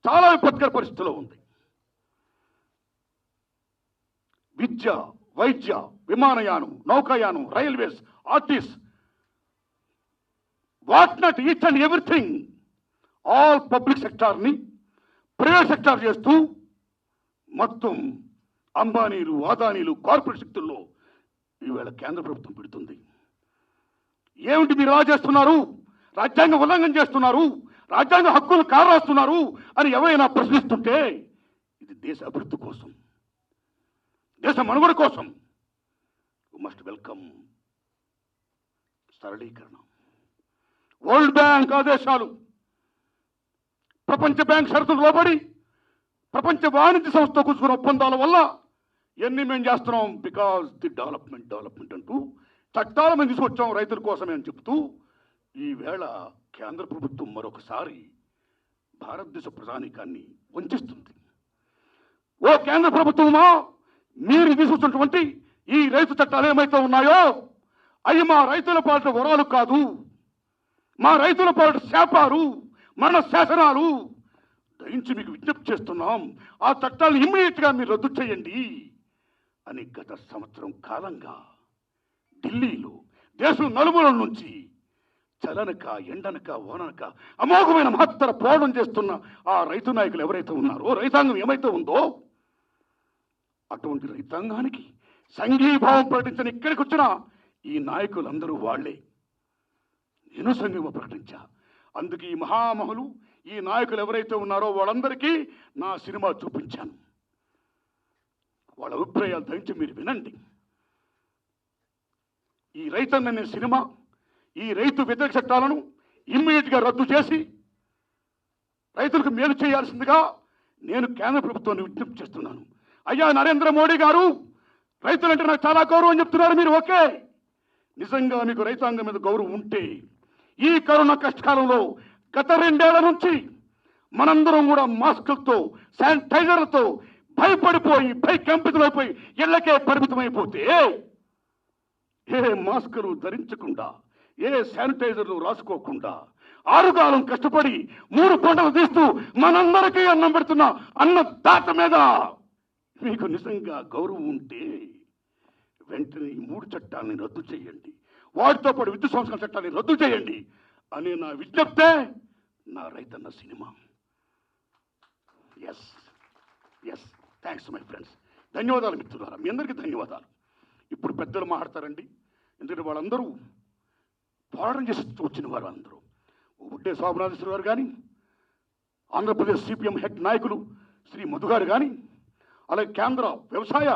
చాలా విపత్కర పరిస్థితిలో ఉంది. విద్య, వైద్య, విమానయానం, నౌకాయానం, రైల్వేస్, ఆర్టీస్, what not, each and everything, all public సెక్టార్ని ప్రైవేట్ సెక్టార్ చేస్తూ మొత్తం అంబానీలు, అదానీలు, కార్పొరేట్ శక్తుల్లో ఈవేళ కేంద్ర ప్రభుత్వం పెడుతుంది. ఏమిటి మీరు ఎలా చేస్తున్నారు? రాజ్యాంగ ఉల్లంఘన చేస్తున్నారు, రాజ్యాంగ హక్కులు కారాస్తున్నారు అని ఎవరైనా ప్రశ్నిస్తుంటే ఇది దేశ అభివృద్ధి కోసం, దేశ మనుగడ కోసం. యు మస్ట్ వెల్కమ్ సరళీకరణ. వరల్డ్ బ్యాంక్ ఆదేశాలు, ప్రపంచ బ్యాంక్ షరతులు లోబడి ప్రపంచ వాణిజ్య సంస్థ కూర్చుకున్న ఒప్పందాల వల్ల ఎన్ని మేము చేస్తున్నాం, బికాజ్ ది డెవలప్మెంట్ అంటూ చట్టాల మీద తీసుకొచ్చాం రైతుల కోసమే అని చెప్తూ ఈవేళ కేంద్ర ప్రభుత్వం మరొకసారి భారతదేశ ప్రజానీకాన్ని వంచిస్తుంది. ఓ కేంద్ర ప్రభుత్వమా, మీరు తీసుకొచ్చినటువంటి ఈ రైతు చట్టాలు ఏమైతే ఉన్నాయో అవి మా రైతుల పాలిట వరాలు కాదు, మా రైతుల పాలిట శాపాలు, మన శాసనాలు. దయించి మీకు విజ్ఞప్తి చేస్తున్నాం, ఆ చట్టాలను ఇమ్మీడియట్గా మీరు రద్దు చేయండి అని గత సంవత్సరం కాలంగా ఢిల్లీలో దేశం నలుమూలల నుంచి చలనక, ఎండనక, వాననక అమోఘమైన మహత్తర పోరాటం చేస్తున్న ఆ రైతు నాయకులు ఎవరైతే ఉన్నారో, రైతాంగం ఏమైతే ఉందో, అటువంటి రైతాంగానికి సంఘీభావం ప్రకటించని ఇక్కడికి వచ్చిన ఈ నాయకులందరూ వాళ్లే. నేను సంఘీభావం ప్రకటించా. అందుకే ఈ మహామహులు, ఈ నాయకులు ఎవరైతే ఉన్నారో వాళ్ళందరికీ నా సినిమా చూపించాను. వాళ్ళ అభిప్రాయాలు దయచి మీరు వినండి. ఈ రైతన్న సినిమా, ఈ రైతు వ్యతిరేక చట్టాలను ఇమ్మీడియట్గా రద్దు చేసి రైతులకు మేలు చేయాల్సిందిగా నేను కేంద్ర ప్రభుత్వాన్ని విజ్ఞప్తి చేస్తున్నాను. అయ్యా నరేంద్ర మోడీ గారు, రైతులంటే నాకు చాలా గౌరవం చెప్తున్నారు మీరు. ఓకే, నిజంగా మీకు రైతాంగం మీద గౌరవం ఉంటే ఈ కరోనా కష్టకాలంలో గత 2 ఏళ్ల నుంచి మనందరం కూడా మాస్కులతో, శానిటైజర్లతో భయపడిపోయి, భయకంపితులైపోయి ఇళ్లకే పరిమితమైపోతే, ఏ మాస్కులు ధరించకుండా, ఏ శానిటైజర్లు రాసుకోకుండా, ఆరుగాలం కష్టపడి 3 పంటలు తీస్తూ మనందరికీ అన్నం పెడుతున్న అన్నదాత మీద మీకు నిజంగా గౌరవం ఉంటే వెంటనే ఈ 3 చట్టాలని రద్దు చేయండి, వాటితో పాటు విద్యుత్ సంస్కరణ చట్టాన్ని రద్దు చేయండి అనే నా విజ్ఞప్తే నా రైతన్న సినిమా. Yes yes, thanks my friends. ధన్యవాదాలు మిత్రులారా, మీ అందరికీ ధన్యవాదాలు. ఇప్పుడు పెద్దలు మాట్లాడతారండి, ఎందుకంటే వాళ్ళందరూ పోరాటం చేసి వచ్చిన వారు. అందరూ ఉడ్డే శోభనాథేశ్వర గారు కానీ, ఆంధ్రప్రదేశ్ సిపిఎం హెడ్ నాయకులు శ్రీ మధు గారు కానీ, అలాగే కేంద్ర వ్యవసాయ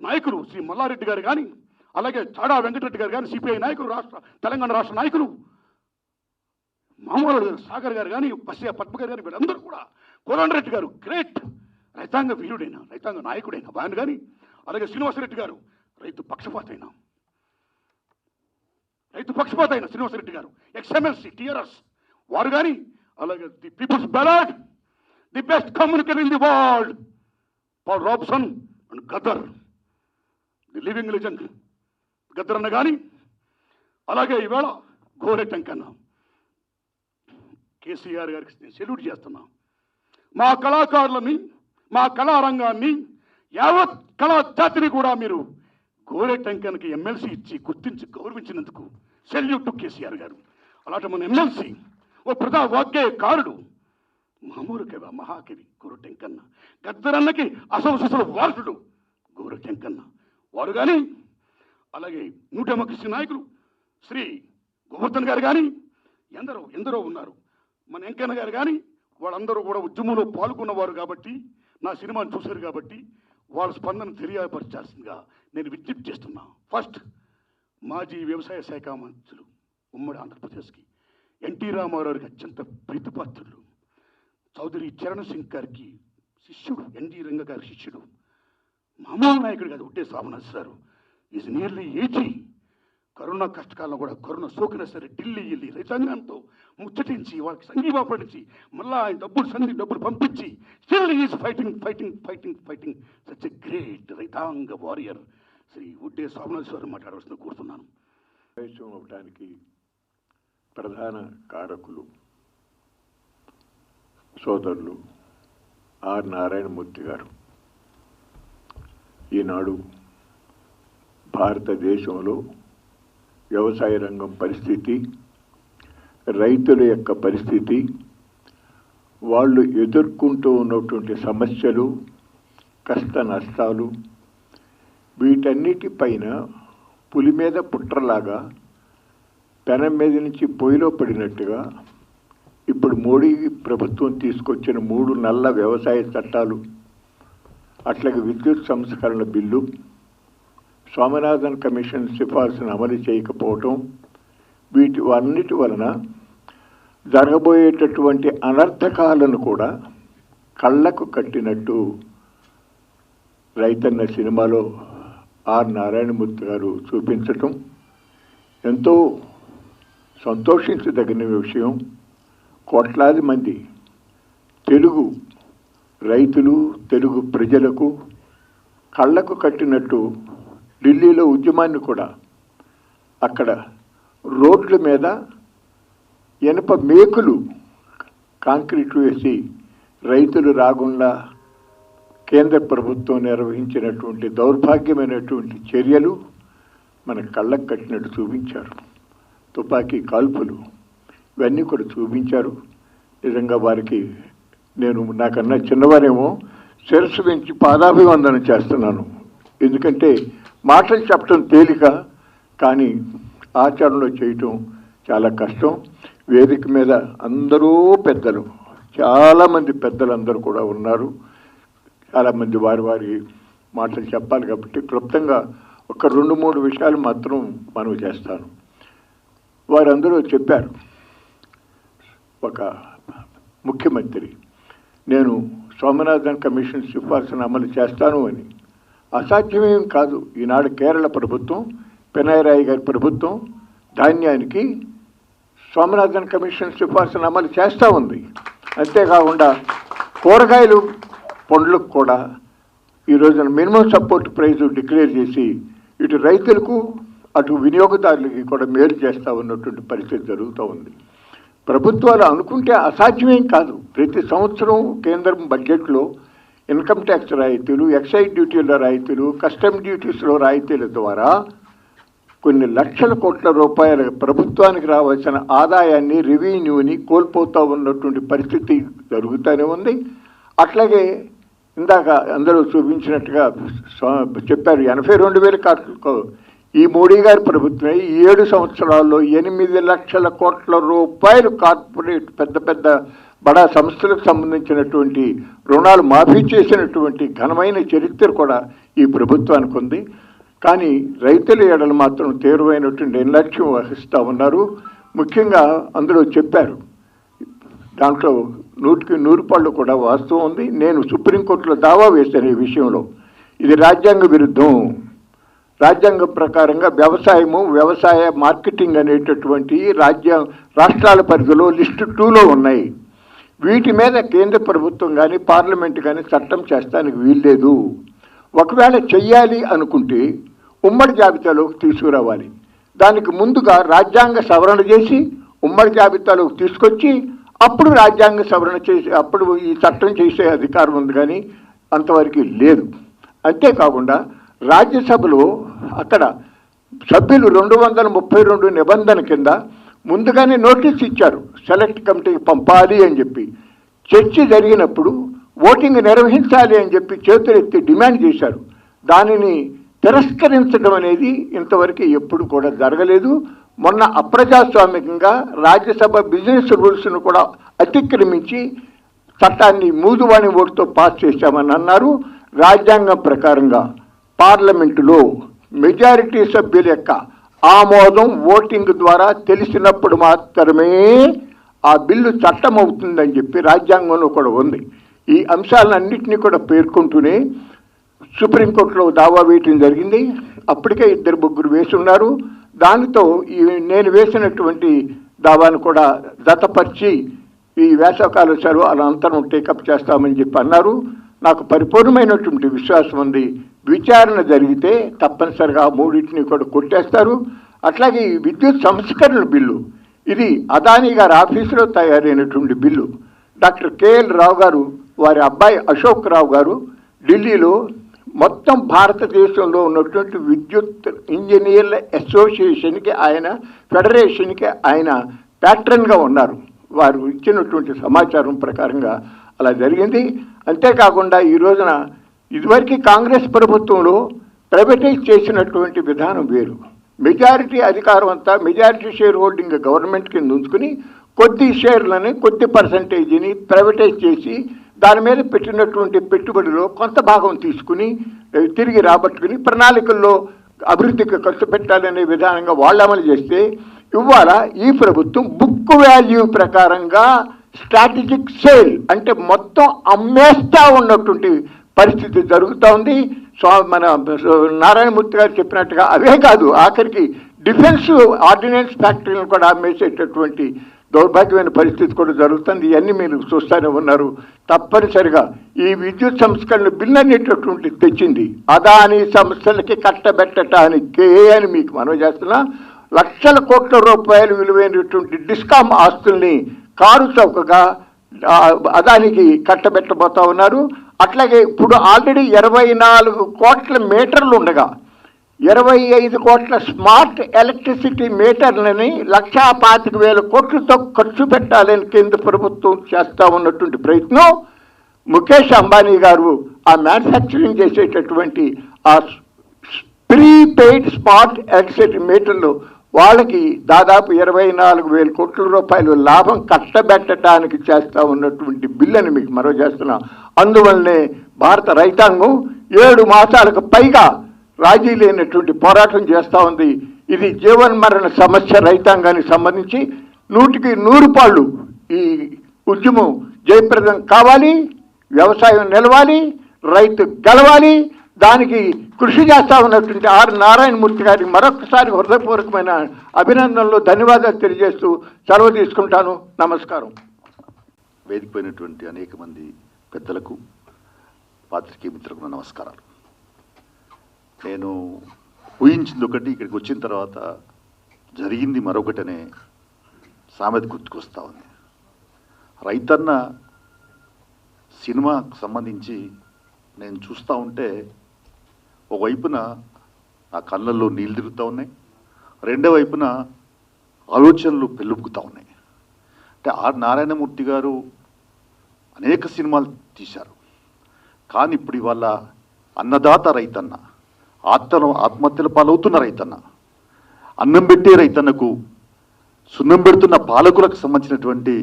నాయకులు శ్రీ మల్లారెడ్డి గారు కానీ, అలాగే చాడా వెంకటరెడ్డి గారు కానీ, సిపిఐ నాయకులు, తెలంగాణ రాష్ట్ర నాయకులు మామూలు సాగర్ గారు కానీ, బస్సే పద్మ గారు కానీ, వీళ్ళందరూ కూడా, కోదండరెడ్డి గారు గ్రేట్ రైతాంగ వీరుడైన, రైతాంగ నాయకుడైన ఆయన కానీ, అలాగే శ్రీనివాసరెడ్డి గారు రైతు పక్షపాత అయిన శ్రీనివాసరెడ్డి గారు, ఎక్స్ఎంఎల్సి టిఆర్ఎస్ వారు కానీ, అలాగే the people's ballet, the best communicator in the world Paul Robeson and Gaddar, the living legend Gaddar అన్న కానీ, అలాగే ఈవేళ గోరె టెంకన్న, కేసీఆర్ గారికి నేను సెల్యూట్ చేస్తున్నా. మా కళాకారులని, మా కళారంగాన్ని, యావత్ కళా జాతిని కూడా మీరు గోరె టెంకన్కి ఎమ్మెల్సీ ఇచ్చి గుర్తించి గౌరవించినందుకు సెల్యూట్ టు కేసీఆర్ గారు. అలాంటి మన ఎమ్మెల్సీ ఓ ప్రజా వాగ్గేయకారుడు, మామూలు కవి, మహాకవి గోరె టెంకన్న, గద్దరన్నకి అసలు వారసుడు గోరె టెంకన్న వారు కానీ, అలాగే న్యూ డెమోక్రసీ నాయకులు శ్రీ గోవర్ధన్ గారు కానీ, ఎందరో ఉన్నారు. మన వెంకన్న గారు కానీ, వాళ్ళందరూ కూడా ఉద్యమంలో పాల్గొన్నవారు కాబట్టి, నా సినిమాను చూశారు కాబట్టి వాళ్ళ స్పందన తెలియపరచాల్సిందిగా నేను విజ్ఞప్తి చేస్తున్నా. ఫస్ట్, మాజీ వ్యవసాయ శాఖ మంత్రులు ఉమ్మడి ఆంధ్రప్రదేశ్కి ఎన్టీ రామారావుకి అత్యంత ప్రీతిపాత్రులు చౌదరి చరణ్ సింగ్ గారికి శిష్యుడు, ఎన్జీ రంగ గారి శిష్యుడు, మామూలు నాయకుడు కాదు, ఉడ్డే సామనాథ్ సారు, ఈజ్ నియర్లీ 80. కరోనా కష్టకాలంలో కూడా కరోనా సోకినా సరే ఢిల్లీ వెళ్ళి రైతాంగంతో ముచ్చటించి వాళ్ళకి సంఘీభావపడించి మళ్ళా ఆయన డబ్బులు పంపించి still is fighting such a great రైతాంగ వారియర్ శ్రీ ఉడ్డే సామనాథ్ మాట్లాడవలసిన కోరుతున్నాను. దేశం అవడానికి ప్రధాన కారకులు సోదరులు ఆర్ నారాయణమూర్తి గారు ఈనాడు భారతదేశంలో వ్యవసాయ రంగం పరిస్థితి, రైతుల యొక్క పరిస్థితి, వాళ్ళు ఎదుర్కొంటూ ఉన్నటువంటి సమస్యలు, కష్ట నష్టాలు, వీటన్నిటిపైన పులి మీద పుట్రలాగా పెనం మీద నుంచి పొయ్యిలో పడినట్టుగా ఇప్పుడు మోడీ ప్రభుత్వం తీసుకొచ్చిన 3 నల్ల వ్యవసాయ చట్టాలు, అట్లాగే విద్యుత్ సంస్కరణ బిల్లు, స్వామినాథన్ కమిషన్ సిఫార్సును అమలు చేయకపోవటం, అన్నిటి వలన జరగబోయేటటువంటి అనర్థకాలను కూడా కళ్ళకు కట్టినట్టు రైతన్న సినిమాలో ఆర్ నారాయణమూర్తి గారు చూపించటం ఎంతో సంతోషించదగిన విషయం. కోట్లాది మంది తెలుగు రైతులు, తెలుగు ప్రజలకు కళ్ళకు కట్టినట్టు ఢిల్లీలో ఉద్యమాన్ని కూడా అక్కడ రోడ్ల మీద ఇనుప మేకులు కాంక్రీట్ వేసి రైతులు రాకుండా కేంద్ర ప్రభుత్వం నిర్వహించినటువంటి దౌర్భాగ్యమైనటువంటి చర్యలు మన కళ్ళకు కట్టినట్టు చూపించారు. తుపాకీ కాల్పులు ఇవన్నీ కూడా చూపించారు. నిజంగా వారికి నాకన్నా చిన్నవారేమో శిరస్సు పెంచి పాదాభివందనం చేస్తున్నాను. ఎందుకంటే మాటలు చెప్పడం తేలిక, కానీ ఆచరణలో చేయటం చాలా కష్టం. వేదిక మీద అందరూ పెద్దలు, చాలామంది పెద్దలందరూ కూడా ఉన్నారు. చాలామంది వారి మాటలు చెప్పాలి కాబట్టి క్లుప్తంగా ఒక 2-3 విషయాలు మాత్రం మనవి చేస్తాను. వారందరూ చెప్పారు, ఒక ముఖ్యమంత్రి నేను స్వామినాథన్ కమిషన్ సిఫార్సును అమలు చేస్తాను అని. అసాధ్యమేం కాదు. ఈనాడు కేరళ ప్రభుత్వం, పినరాయి గారి ప్రభుత్వం ధాన్యానికి స్వామినాథన్ కమిషన్ సిఫార్సును అమలు చేస్తూ ఉంది. అంతేకాకుండా కూరగాయలు, పండ్లకు కూడా ఈ రోజున మినిమం సపోర్ట్ ప్రైస్ డిక్లేర్ చేసి ఇటు రైతులకు అటు వినియోగదారులకి కూడా మేలు చేస్తూ ఉన్నటువంటి పరిస్థితి జరుగుతూ ఉంది. ప్రభుత్వాలు అనుకుంటే అసాధ్యమేం కాదు. ప్రతి సంవత్సరం కేంద్రం బడ్జెట్లో ఇన్కమ్ ట్యాక్స్ రాయితీలు, ఎక్సైజ్ డ్యూటీల రాయితీలు, కస్టమ్ డ్యూటీస్లో రాయితీల ద్వారా కొన్ని లక్షల కోట్ల రూపాయల ప్రభుత్వానికి రావాల్సిన ఆదాయాన్ని, రెవెన్యూని కోల్పోతూ ఉన్నటువంటి పరిస్థితి జరుగుతూనే ఉంది. అట్లాగే ఇందాక అందరూ చూపించినట్టుగా చెప్పారు, 82,000 కోట్లు ఈ మోడీ గారి ప్రభుత్వమే ఈ 7 సంవత్సరాల్లో 8 లక్షల కోట్ల రూపాయలు కార్పొరేట్ పెద్ద పెద్ద బడా సంస్థలకు సంబంధించినటువంటి రుణాలు మాఫీ చేసినటువంటి ఘనమైన చరిత్ర కూడా ఈ ప్రభుత్వానికి ఉంది. కానీ రైతుల ఏడలు మాత్రం తీవ్రమైనటువంటి నిర్లక్ష్యం వహిస్తూ ఉన్నారు. ముఖ్యంగా అందులో చెప్పారు, దాంట్లో 100కి 100 పళ్ళు కూడా వాస్తవం ఉంది. నేను సుప్రీంకోర్టులో దావా వేశాను ఈ విషయంలో. ఇది రాజ్యాంగ విరుద్ధం. రాజ్యాంగం ప్రకారంగా వ్యవసాయ మార్కెటింగ్ అనేటటువంటి రాష్ట్రాల పరిధిలో లిస్టు 2లో ఉన్నాయి. వీటి మీద కేంద్ర ప్రభుత్వం కానీ పార్లమెంట్ కానీ చట్టం చేస్తానికి వీల్లేదు. ఒకవేళ చెయ్యాలి అనుకుంటే ఉమ్మడి జాబితాలోకి తీసుకురావాలి. దానికి ముందుగా రాజ్యాంగ సవరణ చేసి ఉమ్మడి జాబితాలోకి తీసుకొచ్చి అప్పుడు రాజ్యాంగ సవరణ చేసి అప్పుడు ఈ చట్టం చేసే అధికారం ఉంది, కానీ అంతవరకు లేదు. అంతేకాకుండా రాజ్యసభలో అక్కడ సభ్యులు 232 నిబంధన కింద ముందుగానే నోటీస్ ఇచ్చారు, సెలెక్ట్ కమిటీకి పంపాలి అని చెప్పి. చర్చ జరిగినప్పుడు ఓటింగ్ నిర్వహించాలి అని చెప్పి చేతులెత్తి డిమాండ్ చేశారు. దానిని తిరస్కరించడం అనేది ఇంతవరకు ఎప్పుడు కూడా జరగలేదు. మొన్న అప్రజాస్వామికంగా రాజ్యసభ బిజినెస్ రూల్స్ను కూడా అతిక్రమించి చట్టాన్ని మూదువాణి ఓటుతో పాస్ చేశామని అన్నారు. రాజ్యాంగం ప్రకారంగా పార్లమెంటులో మెజారిటీ సభ్యుల యొక్క ఆమోదం ఓటింగ్ ద్వారా తెలిసినప్పుడు మాత్రమే ఆ బిల్లు చట్టం అవుతుందని చెప్పి రాజ్యాంగంలో కూడా ఉంది. ఈ అంశాలన్నింటినీ కూడా పేర్కొంటూనే సుప్రీంకోర్టులో దావా వేయటం జరిగింది. అప్పటికే 2-3 వేసి ఉన్నారు. దానితో నేను వేసినటువంటి దావాను కూడా జతపరిచి ఈ వేసవకాల సెలవు అనంతరం టేకప్ చేస్తామని చెప్పి అన్నారు. నాకు పరిపూర్ణమైనటువంటి విశ్వాసం ఉంది. విచారణ జరిగితే తప్పనిసరిగా 3టిని కూడా కొట్టేస్తారు. అట్లాగే ఈ విద్యుత్ సంస్కరణ బిల్లు, ఇది అదానీ గారి ఆఫీసులో తయారైనటువంటి బిల్లు. డాక్టర్ కేఎల్ రావు గారు వారి అబ్బాయి అశోక్ రావు గారు ఢిల్లీలో మొత్తం భారతదేశంలో ఉన్నటువంటి విద్యుత్ ఇంజనీర్ల అసోసియేషన్కి ఆయన ఫెడరేషన్కి ఆయన ప్యాట్రన్గా ఉన్నారు. వారు ఇచ్చినటువంటి సమాచారం ప్రకారంగా అలా జరిగింది. అంతేకాకుండా ఈ రోజున ఇదివరకు కాంగ్రెస్ ప్రభుత్వంలో ప్రైవేటైజ్ చేసినటువంటి విధానం వేరు. మెజారిటీ అధికారం అంతా మెజారిటీ షేర్ హోల్డింగ్ గవర్నమెంట్ కింద ఉంచుకుని కొద్ది షేర్లని కొద్ది పర్సంటేజీని ప్రైవేటైజ్ చేసి దాని మీద పెట్టినటువంటి పెట్టుబడిలో కొంత భాగం తీసుకుని తిరిగి రాబట్టుకుని ప్రణాళికల్లో అభివృద్ధికి ఖర్చు పెట్టాలనే విధానంగా వాళ్ళు అమలు చేస్తే ఇవాళ ఈ ప్రభుత్వం బుక్ వాల్యూ ప్రకారంగా స్ట్రాటజిక్ సేల్ అంటే మొత్తం అమ్మేస్తా ఉన్నటువంటి పరిస్థితి జరుగుతూ ఉంది. మన నారాయణమూర్తి గారు చెప్పినట్టుగా అవే కాదు, ఆఖరికి డిఫెన్స్ ఆర్డినెన్స్ ఫ్యాక్టరీలను కూడా అమ్మేసేటటువంటి దౌర్భాగ్యమైన పరిస్థితి కూడా జరుగుతుంది. ఇవన్నీ మీరు చూస్తూనే ఉన్నారు. తప్పనిసరిగా ఈ విద్యుత్ సంస్కరణ బిల్లు అనేటటువంటి తెచ్చింది అదాని సంస్థలకి కట్టబెట్టడానికి అని మీకు మనవి చేస్తున్నా. లక్షల కోట్ల రూపాయలు విలువైనటువంటి డిస్కామ్ ఆస్తుల్ని కారు చౌకగా అదానికి కట్టబెట్టబోతా ఉన్నారు. అట్లాగే ఇప్పుడు ఆల్రెడీ 24 కోట్ల మీటర్లు ఉండగా 25 కోట్ల స్మార్ట్ ఎలక్ట్రిసిటీ మీటర్లని 1,25,000 కోట్లతో ఖర్చు పెట్టాలని కేంద్ర ప్రభుత్వం చేస్తూ ఉన్నటువంటి ప్రయత్నం. ముఖేష్ అంబానీ గారు ఆ మ్యానుఫ్యాక్చరింగ్ చేసేటటువంటి ఆ ప్రీపెయిడ్ స్మార్ట్ ఎలక్ట్రిసిటీ మీటర్లు వాళ్ళకి దాదాపు 24,000 కోట్ల రూపాయలు లాభం కట్టబెట్టడానికి చేస్తూ ఉన్నటువంటి బిల్లుని మీకు మనవి చేస్తున్నా. అందువల్లనే భారత రైతాంగం 7 మాసాలకు పైగా రాజీ లేనటువంటి పోరాటం చేస్తూ ఉంది. ఇది జీవన్మరణ సమస్య రైతాంగానికి సంబంధించి 100కి 100 పాళ్ళు ఈ ఉద్యమం జయప్రదం కావాలి, వ్యవసాయం నిలవాలి, రైతు గెలవాలి. దానికి కృషి చేస్తూ ఉన్నటువంటి ఆర్ నారాయణమూర్తి గారికి మరొకసారి హృదయపూర్వకమైన అభినందనలు, ధన్యవాదాలు తెలియజేస్తూ సెలవు తీసుకుంటాను. నమస్కారం. వేదికైనటువంటి అనేక మంది పెద్దలకు, పాత్రికేయ మిత్రులకు నమస్కారాలు. నేను ఊహించింది ఒకటి, ఇక్కడికి వచ్చిన తర్వాత జరిగింది మరొకటనే సామెత గుర్తుకొస్తా ఉంది. రైతన్న సినిమాకు సంబంధించి నేను చూస్తూ ఉంటే ఒకవైపున ఆ కళ్ళల్లో నీళ్ళు తిరుగుతూ ఉన్నాయి, రెండో వైపున ఆలోచనలు పెళ్ళుపుకుతూ ఉన్నాయి. అంటే ఆర్ నారాయణమూర్తి గారు అనేక సినిమాలు తీశారు, కానీ ఇప్పుడు ఇవాళ అన్నదాత రైతన్న, ఆత్మహత్యల పాలవుతున్న రైతన్న, అన్నం పెట్టే రైతన్నకు సున్నం పెడుతున్న పాలకులకు సంబంధించినటువంటి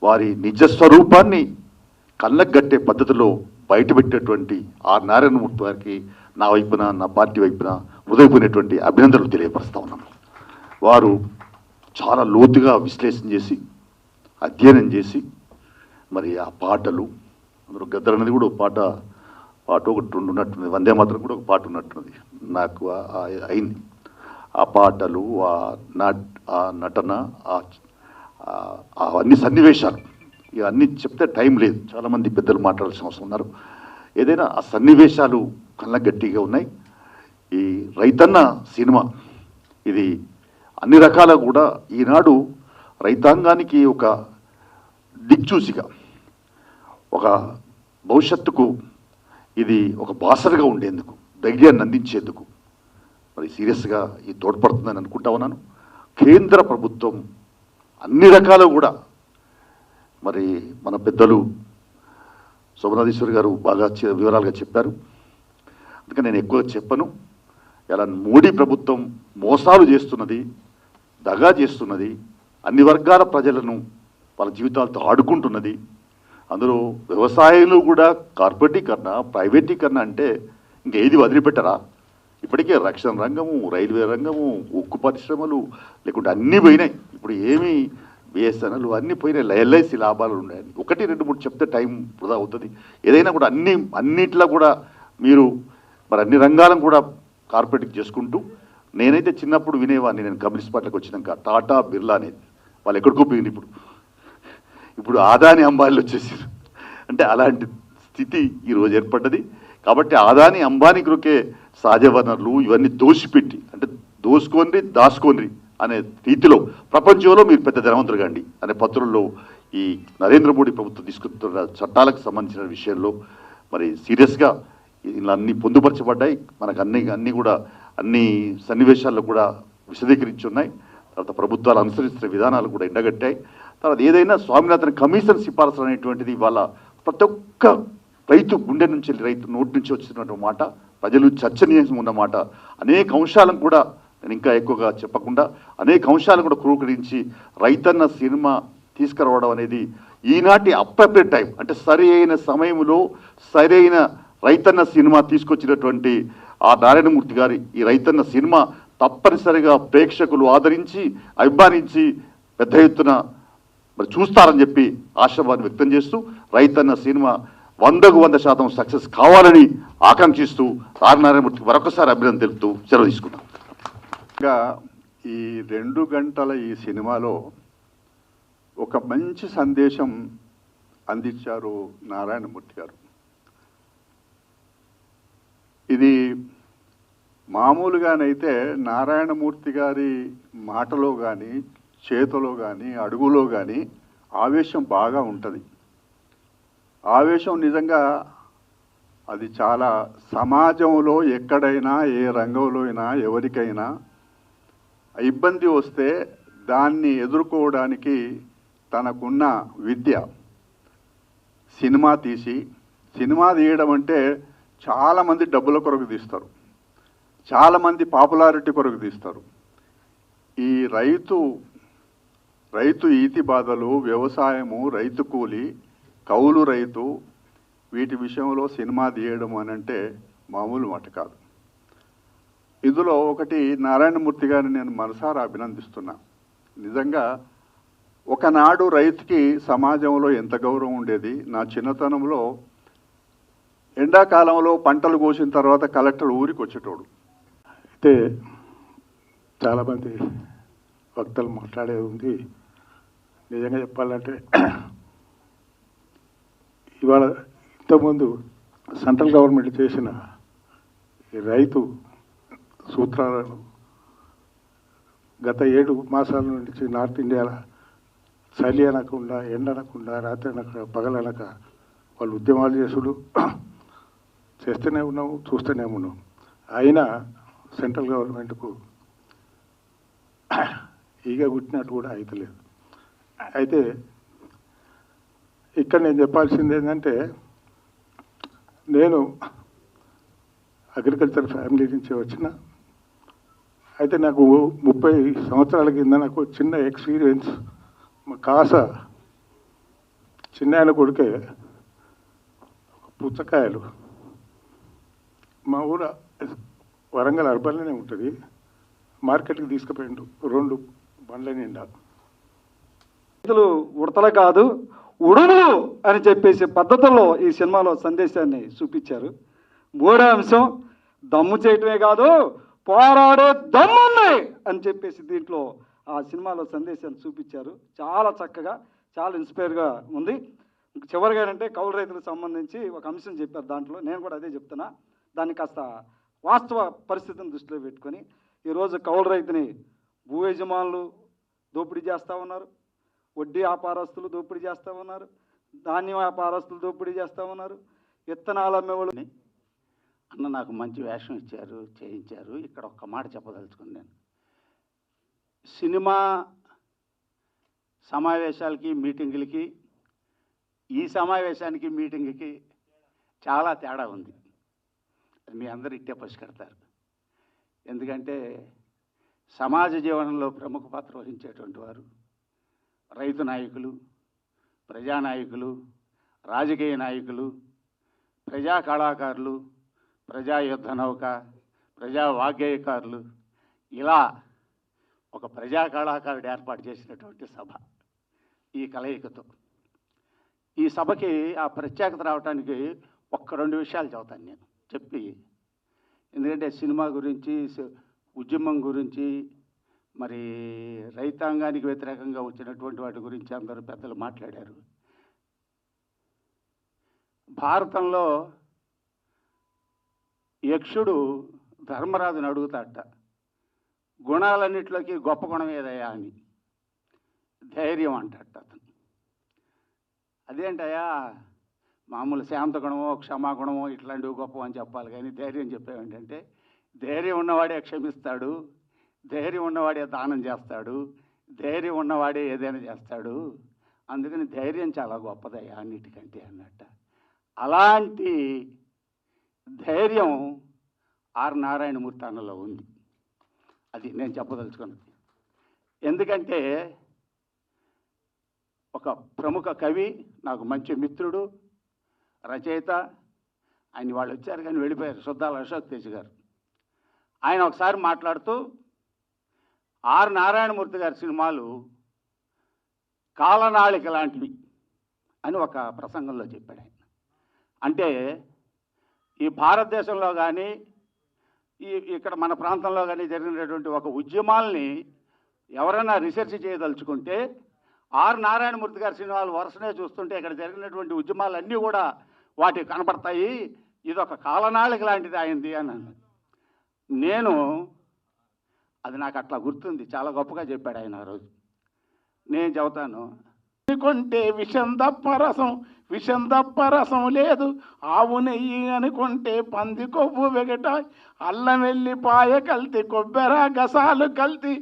వారి నిజ స్వరూపాన్ని కళ్ళకు గట్టే పద్ధతిలో బయటపెట్టేటువంటి ఆర్ నారాయణమూర్తి గారికి నా వైపున, నా పార్టీ వైపున ఉదయపోయినటువంటి అభినందనలు తెలియపరుస్తా ఉన్నాను. వారు చాలా లోతుగా విశ్లేషణ చేసి అధ్యయనం చేసి మరి ఆ పాటలు, అందులో గద్దర్ అనేది కూడా ఒక పాట ఒకటి 2 ఉన్నట్టున్నది, వందే మాత్రం కూడా ఒక పాట ఉన్నట్టున్నది నాకు అయింది. ఆ పాటలు, ఆ నటన, అవన్నీ సన్నివేశాలు, ఇవన్నీ చెప్తే టైం లేదు, చాలామంది పెద్దలు మాట్లాడాల్సిన అవసరం ఉన్నారు. ఏదైనా ఆ సన్నివేశాలు కళ్ళ గట్టిగా ఉన్నాయి. ఈ రైతన్న సినిమా ఇది అన్ని రకాల కూడా ఈనాడు రైతాంగానికి ఒక దిక్చూసిగా, ఒక భవిష్యత్తుకు ఇది ఒక బాసరగా ఉండేందుకు, ధైర్యాన్ని అందించేందుకు మరి సీరియస్గా ఈ తోడ్పడుతుందని అనుకుంటా ఉన్నాను. కేంద్ర ప్రభుత్వం అన్ని రకాలు కూడా మరి మన పెద్దలు సోమనాథేశ్వరి గారు బాగా వివరాలుగా చెప్పారు, అందుకని నేను ఎక్కువగా చెప్పను. ఇలా మోడీ ప్రభుత్వం మోసాలు చేస్తున్నది, దగా చేస్తున్నది, అన్ని వర్గాల ప్రజలను వాళ్ళ జీవితాలతో ఆడుకుంటున్నది. అందులో వ్యవసాయంలో కూడా కార్పొరేటీకరణ, ప్రైవేటీకరణ అంటే ఇంకేది వదిలిపెట్టరా? ఇప్పటికే రక్షణ రంగము, రైల్వే రంగము, ఉక్కు పరిశ్రమలు లేకుంటే అన్నీ పోయినాయి. ఇప్పుడు ఏమీ బిఎస్ఎన్ఎల్ అన్నీ పోయినాయి, ఎల్ఐసి లాభాలు ఉన్నాయి. 1, 2, 3 చెప్తే టైం వృధా అవుతుంది. ఏదైనా కూడా అన్నిట్లో కూడా మీరు మరి అన్ని రంగాలను కూడా కార్పొరేట్ చేసుకుంటూ, నేనైతే చిన్నప్పుడు వినేవాడిని, నేను కమ్యూనిస్ట్ పార్టీకి వచ్చినాక టాటా, బిర్లా అనేది వాళ్ళు ఎక్కడికో పోయింది. ఇప్పుడు ఆదాని అంబానీలు వచ్చేసారు. అంటే అలాంటి స్థితి ఈరోజు ఏర్పడ్డది. కాబట్టి ఆదాని అంబానీ కొరకే సహజ వనరులు ఇవన్నీ దోసిపెట్టి, అంటే దోసుకోండి దాసుకోండి అనే రీతిలో ప్రపంచంలో మీరు పెద్ద ధనవంతులు కండి అనే పత్రుల్లో ఈ నరేంద్ర మోడీ ప్రభుత్వం తీసుకుంటున్న చట్టాలకు సంబంధించిన విషయంలో మరి సీరియస్గా ఇలా అన్ని పొందుపరచబడ్డాయి. మనకు అన్ని కూడా అన్ని సన్నివేశాల్లో కూడా విశదీకరించి ఉన్నాయి. తర్వాత ప్రభుత్వాలు అనుసరిస్తున్న విధానాలు కూడా ఎండగట్టాయి. తర్వాత ఏదైనా స్వామినాథన్ కమిషన్ సిఫారసులు అనేటువంటిది ఇవాళ ప్రతి ఒక్క రైతు గుండె నుంచి రైతు నోటి నుంచి వచ్చినటువంటి మాట, ప్రజలు చర్చనీయం ఉన్న మాట. అనేక అంశాలను కూడా నేను ఇంకా ఎక్కువగా చెప్పకుండా అనేక అంశాలు కూడా క్రోకరించి రైతన్న సినిమా తీసుకురావడం అనేది ఈనాటి అప్రోప్రియట్ టైం, అంటే సరి అయిన సమయంలో సరైన రైతన్న సినిమా తీసుకొచ్చినటువంటి ఆ నారాయణమూర్తి గారి ఈ రైతన్న సినిమా తప్పనిసరిగా ప్రేక్షకులు ఆదరించి అభిమానించి పెద్ద ఎత్తున మరి చూస్తారని చెప్పి ఆశావాదం వ్యక్తం చేస్తూ రైతన్న సినిమా 100% సక్సెస్ కావాలని ఆకాంక్షిస్తూ నారాయణమూర్తికి మరొకసారి అభినందన తెలుపుతూ సెలవు తీసుకున్నాం. ఇంకా ఈ 2 గంటల ఈ సినిమాలో ఒక మంచి సందేశం అందించారు నారాయణమూర్తి గారు. ఇది మామూలుగానైతే నారాయణమూర్తి గారి మాటలో కానీ చేతిలో కానీ అడుగులో కానీ ఆవేశం బాగా ఉంటుంది. ఆవేశం నిజంగా అది చాలా సమాజంలో ఎక్కడైనా ఏ రంగంలో అయినా ఎవరికైనా ఇబ్బంది వస్తే దాన్ని ఎదుర్కోవడానికి తనకున్న విద్య. సినిమా తీయడం అంటే చాలామంది డబ్బుల కొరకు తీస్తారు, చాలామంది పాపులారిటీ కొరకు తీస్తారు. ఈ రైతు ఈతి బాధలు, వ్యవసాయము, రైతు కూలి, కౌలు రైతు, వీటి విషయంలో సినిమా తీయడం అని అంటే మామూలు మాట కాదు. ఇందులో ఒకటి నారాయణమూర్తి గారిని నేను మనసారా అభినందిస్తున్నా. నిజంగా ఒకనాడు రైతుకి సమాజంలో ఎంత గౌరవం ఉండేది. నా చిన్నతనంలో ఎండాకాలంలో పంటలు కోసిన తర్వాత కలెక్టర్ ఊరికి వచ్చేటోడు. అయితే చాలామంది వక్తలు మాట్లాడేది ఉంది. నిజంగా చెప్పాలంటే ఇవాళ ఇంతకుముందు సెంట్రల్ గవర్నమెంట్ చేసిన ఈ రైతు సూత్రాలను గత 7 మాసాల నుంచి నార్త్ ఇండియాలో చలి అనకుండా, ఎండ అనకుండా, రాత్రి అనక, పగలనక వాళ్ళు ఉద్యమాలు చేసుడు చేస్తూనే ఉన్నాము, చూస్తూనే ఉన్నాం. అయినా సెంట్రల్ గవర్నమెంట్కు ఈగ గుట్టినట్టు కూడా అవుతలేదు. అయితే ఇక్కడ నేను చెప్పాల్సింది ఏంటంటే, నేను అగ్రికల్చర్ ఫ్యామిలీ నుంచి వచ్చిన, అయితే నాకు 30 సంవత్సరాల కింద నాకు చిన్న ఎక్స్పీరియన్స్. మా కాస చిన్న ఆయన కొడుకే పుచ్చకాయలు మా ఊర వరంగల్ అర్బన్లోనే ఉంటుంది, మార్కెట్కి తీసుకుపోయిండు 2 బండ్ల నిండా. రైతులు ఉడతలు కాదు ఉడుములు అని చెప్పేసి పద్ధతుల్లో ఈ సినిమాలో సందేశాన్ని చూపించారు. 3వ అంశం దమ్ము చేయటమే కాదు పోరాడే దమ్ముంది అని చెప్పేసి దీంట్లో ఆ సినిమాలో సందేశాన్ని చూపించారు. చాలా చక్కగా, చాలా ఇన్స్పైర్గా ఉంది. చివరిగా అంటే కౌలు రైతులకు సంబంధించి ఒక అంశం చెప్పారు. దాంట్లో నేను కూడా అదే చెప్తున్నా. దాన్ని కాస్త వాస్తవ పరిస్థితిని దృష్టిలో పెట్టుకొని ఈరోజు కౌలు రైతుని భూ యజమానులు దోపిడీ చేస్తూ ఉన్నారు, వడ్డీ వ్యాపారస్తులు దోపిడీ చేస్తూ ఉన్నారు, ధాన్యం వ్యాపారస్తులు దోపిడీ చేస్తూ ఉన్నారు, విత్తనాలు అమ్మేవాళ్ళు. అన్న నాకు మంచి వేషం ఇచ్చారు, చేయించారు. ఇక్కడ ఒక్క మాట చెప్పదలుచుకుని నేను సినిమా సమావేశాలకి మీటింగులకి ఈ సమావేశానికి మీటింగ్కి చాలా తేడా ఉంది. అది మీ అందరూ ఇట్టే పసిగడతారు. ఎందుకంటే సమాజ జీవనంలో ప్రముఖ పాత్ర వహించేటువంటి వారు రైతు నాయకులు, ప్రజానాయకులు, రాజకీయ నాయకులు, ప్రజా కళాకారులు, ప్రజా యుద్ధ నౌక, ప్రజా వాగ్గేయకారులు, ఇలా ఒక ప్రజా కళాకారుడు ఏర్పాటు చేసినటువంటి సభ. ఈ కలయికతో ఈ సభకి ఆ ప్రత్యేకత రావడానికి 1-2 విషయాలు చెబుతాను నేను చెప్పి. ఎందుకంటే సినిమా గురించి, ఉద్యమం గురించి, మరి రైతాంగానికి వ్యతిరేకంగా వచ్చినటువంటి వాటి గురించి అందరూ పెద్దలు మాట్లాడారు. భారతంలో యక్షుడు ధర్మరాజుని అడుగుతాట, గుణాలన్నింటిలోకి గొప్ప గుణం ఏదయ్యా అని. ధైర్యం అంటాట అతను. అదేంటయ్యా మామూలు శాంత గుణమో క్షమాగుణమో ఇట్లాంటివి గొప్ప అని చెప్పాలి, కానీ ధైర్యం చెప్పేవేంటంటే ధైర్యం ఉన్నవాడే క్షమిస్తాడు, ధైర్యం ఉన్నవాడే దానం చేస్తాడు, ధైర్యం ఉన్నవాడే ఏదైనా చేస్తాడు, అందుకని ధైర్యం చాలా గొప్పదయ్యా అన్నిటికంటే అన్నట్ట. అలాంటి ధైర్యం ఆర్ నారాయణమూర్తి అన్నలో ఉంది. అది నేను చెప్పదలుచుకున్నది. ఎందుకంటే ఒక ప్రముఖ కవి, నాకు మంచి మిత్రుడు, రచయిత, ఆయన వాళ్ళు వచ్చారు కానీ వెళ్ళిపోయారు, సుద్దాల అశోక్ తేజ్ గారు. ఆయన ఒకసారి మాట్లాడుతూ ఆర్ నారాయణమూర్తి గారి సినిమాలు కాలనాళిక లాంటివి అని ఒక ప్రసంగంలో చెప్పాడు ఆయన. అంటే ఈ భారతదేశంలో కానీ ఇక్కడ మన ప్రాంతంలో కానీ జరిగినటువంటి ఒక ఉద్యమాల్ని ఎవరైనా రీసెర్చ్ చేయదలుచుకుంటే ఆర్ నారాయణమూర్తి గారి సినిమాలు వరుసనే చూస్తుంటే ఇక్కడ జరిగినటువంటి ఉద్యమాలన్నీ కూడా వాటికి కనపడతాయి, ఇదొక కాలనాళిక లాంటిది అయింది అని అన్నది. నేను అది నాకు అట్లా గుర్తుంది, చాలా గొప్పగా చెప్పాడు ఆయన ఆ రోజు. నేను చెబుతాను, అనుకుంటే విషం దప్ప రసం లేదు, ఆవు నెయ్యి అనుకుంటే పంది కొవ్వు వెగట, అల్లం వెల్లిపాయ కల్తీ, కొబ్బెర గసాలు కల్తీ,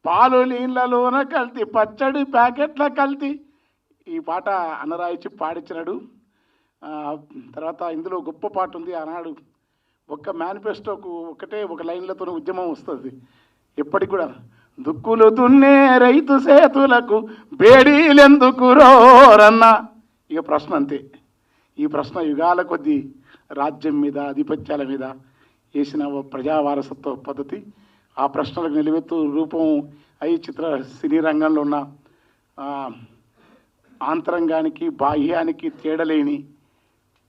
పాలు నీళ్ళలోన కల్తీ, పచ్చడి ప్యాకెట్ల కల్తీ. ఈ పాట అన్నరాయిచి పాడించినాడు. తర్వాత ఇందులో గొప్ప పాట ఉంది. ఆనాడు ఒక్క మేనిఫెస్టోకు ఒకటే ఒక లైన్లతో ఉద్యమం వస్తుంది ఎప్పటికి కూడా. దుక్కులు దున్నే రైతు సేతులకు బేడీలెందుకు రోరన్న. ఇక ప్రశ్న అంతే. ఈ ప్రశ్న యుగాల కొద్దీ రాజ్యం మీద ఆధిపత్యాల మీద వేసిన ప్రజా వారసత్వ పద్ధతి. ఆ ప్రశ్నలకు నిలువెత్తు రూపం అయి చిత్ర సినీ రంగంలో ఉన్న ఆంతరంగానికి బాహ్యానికి తేడలేని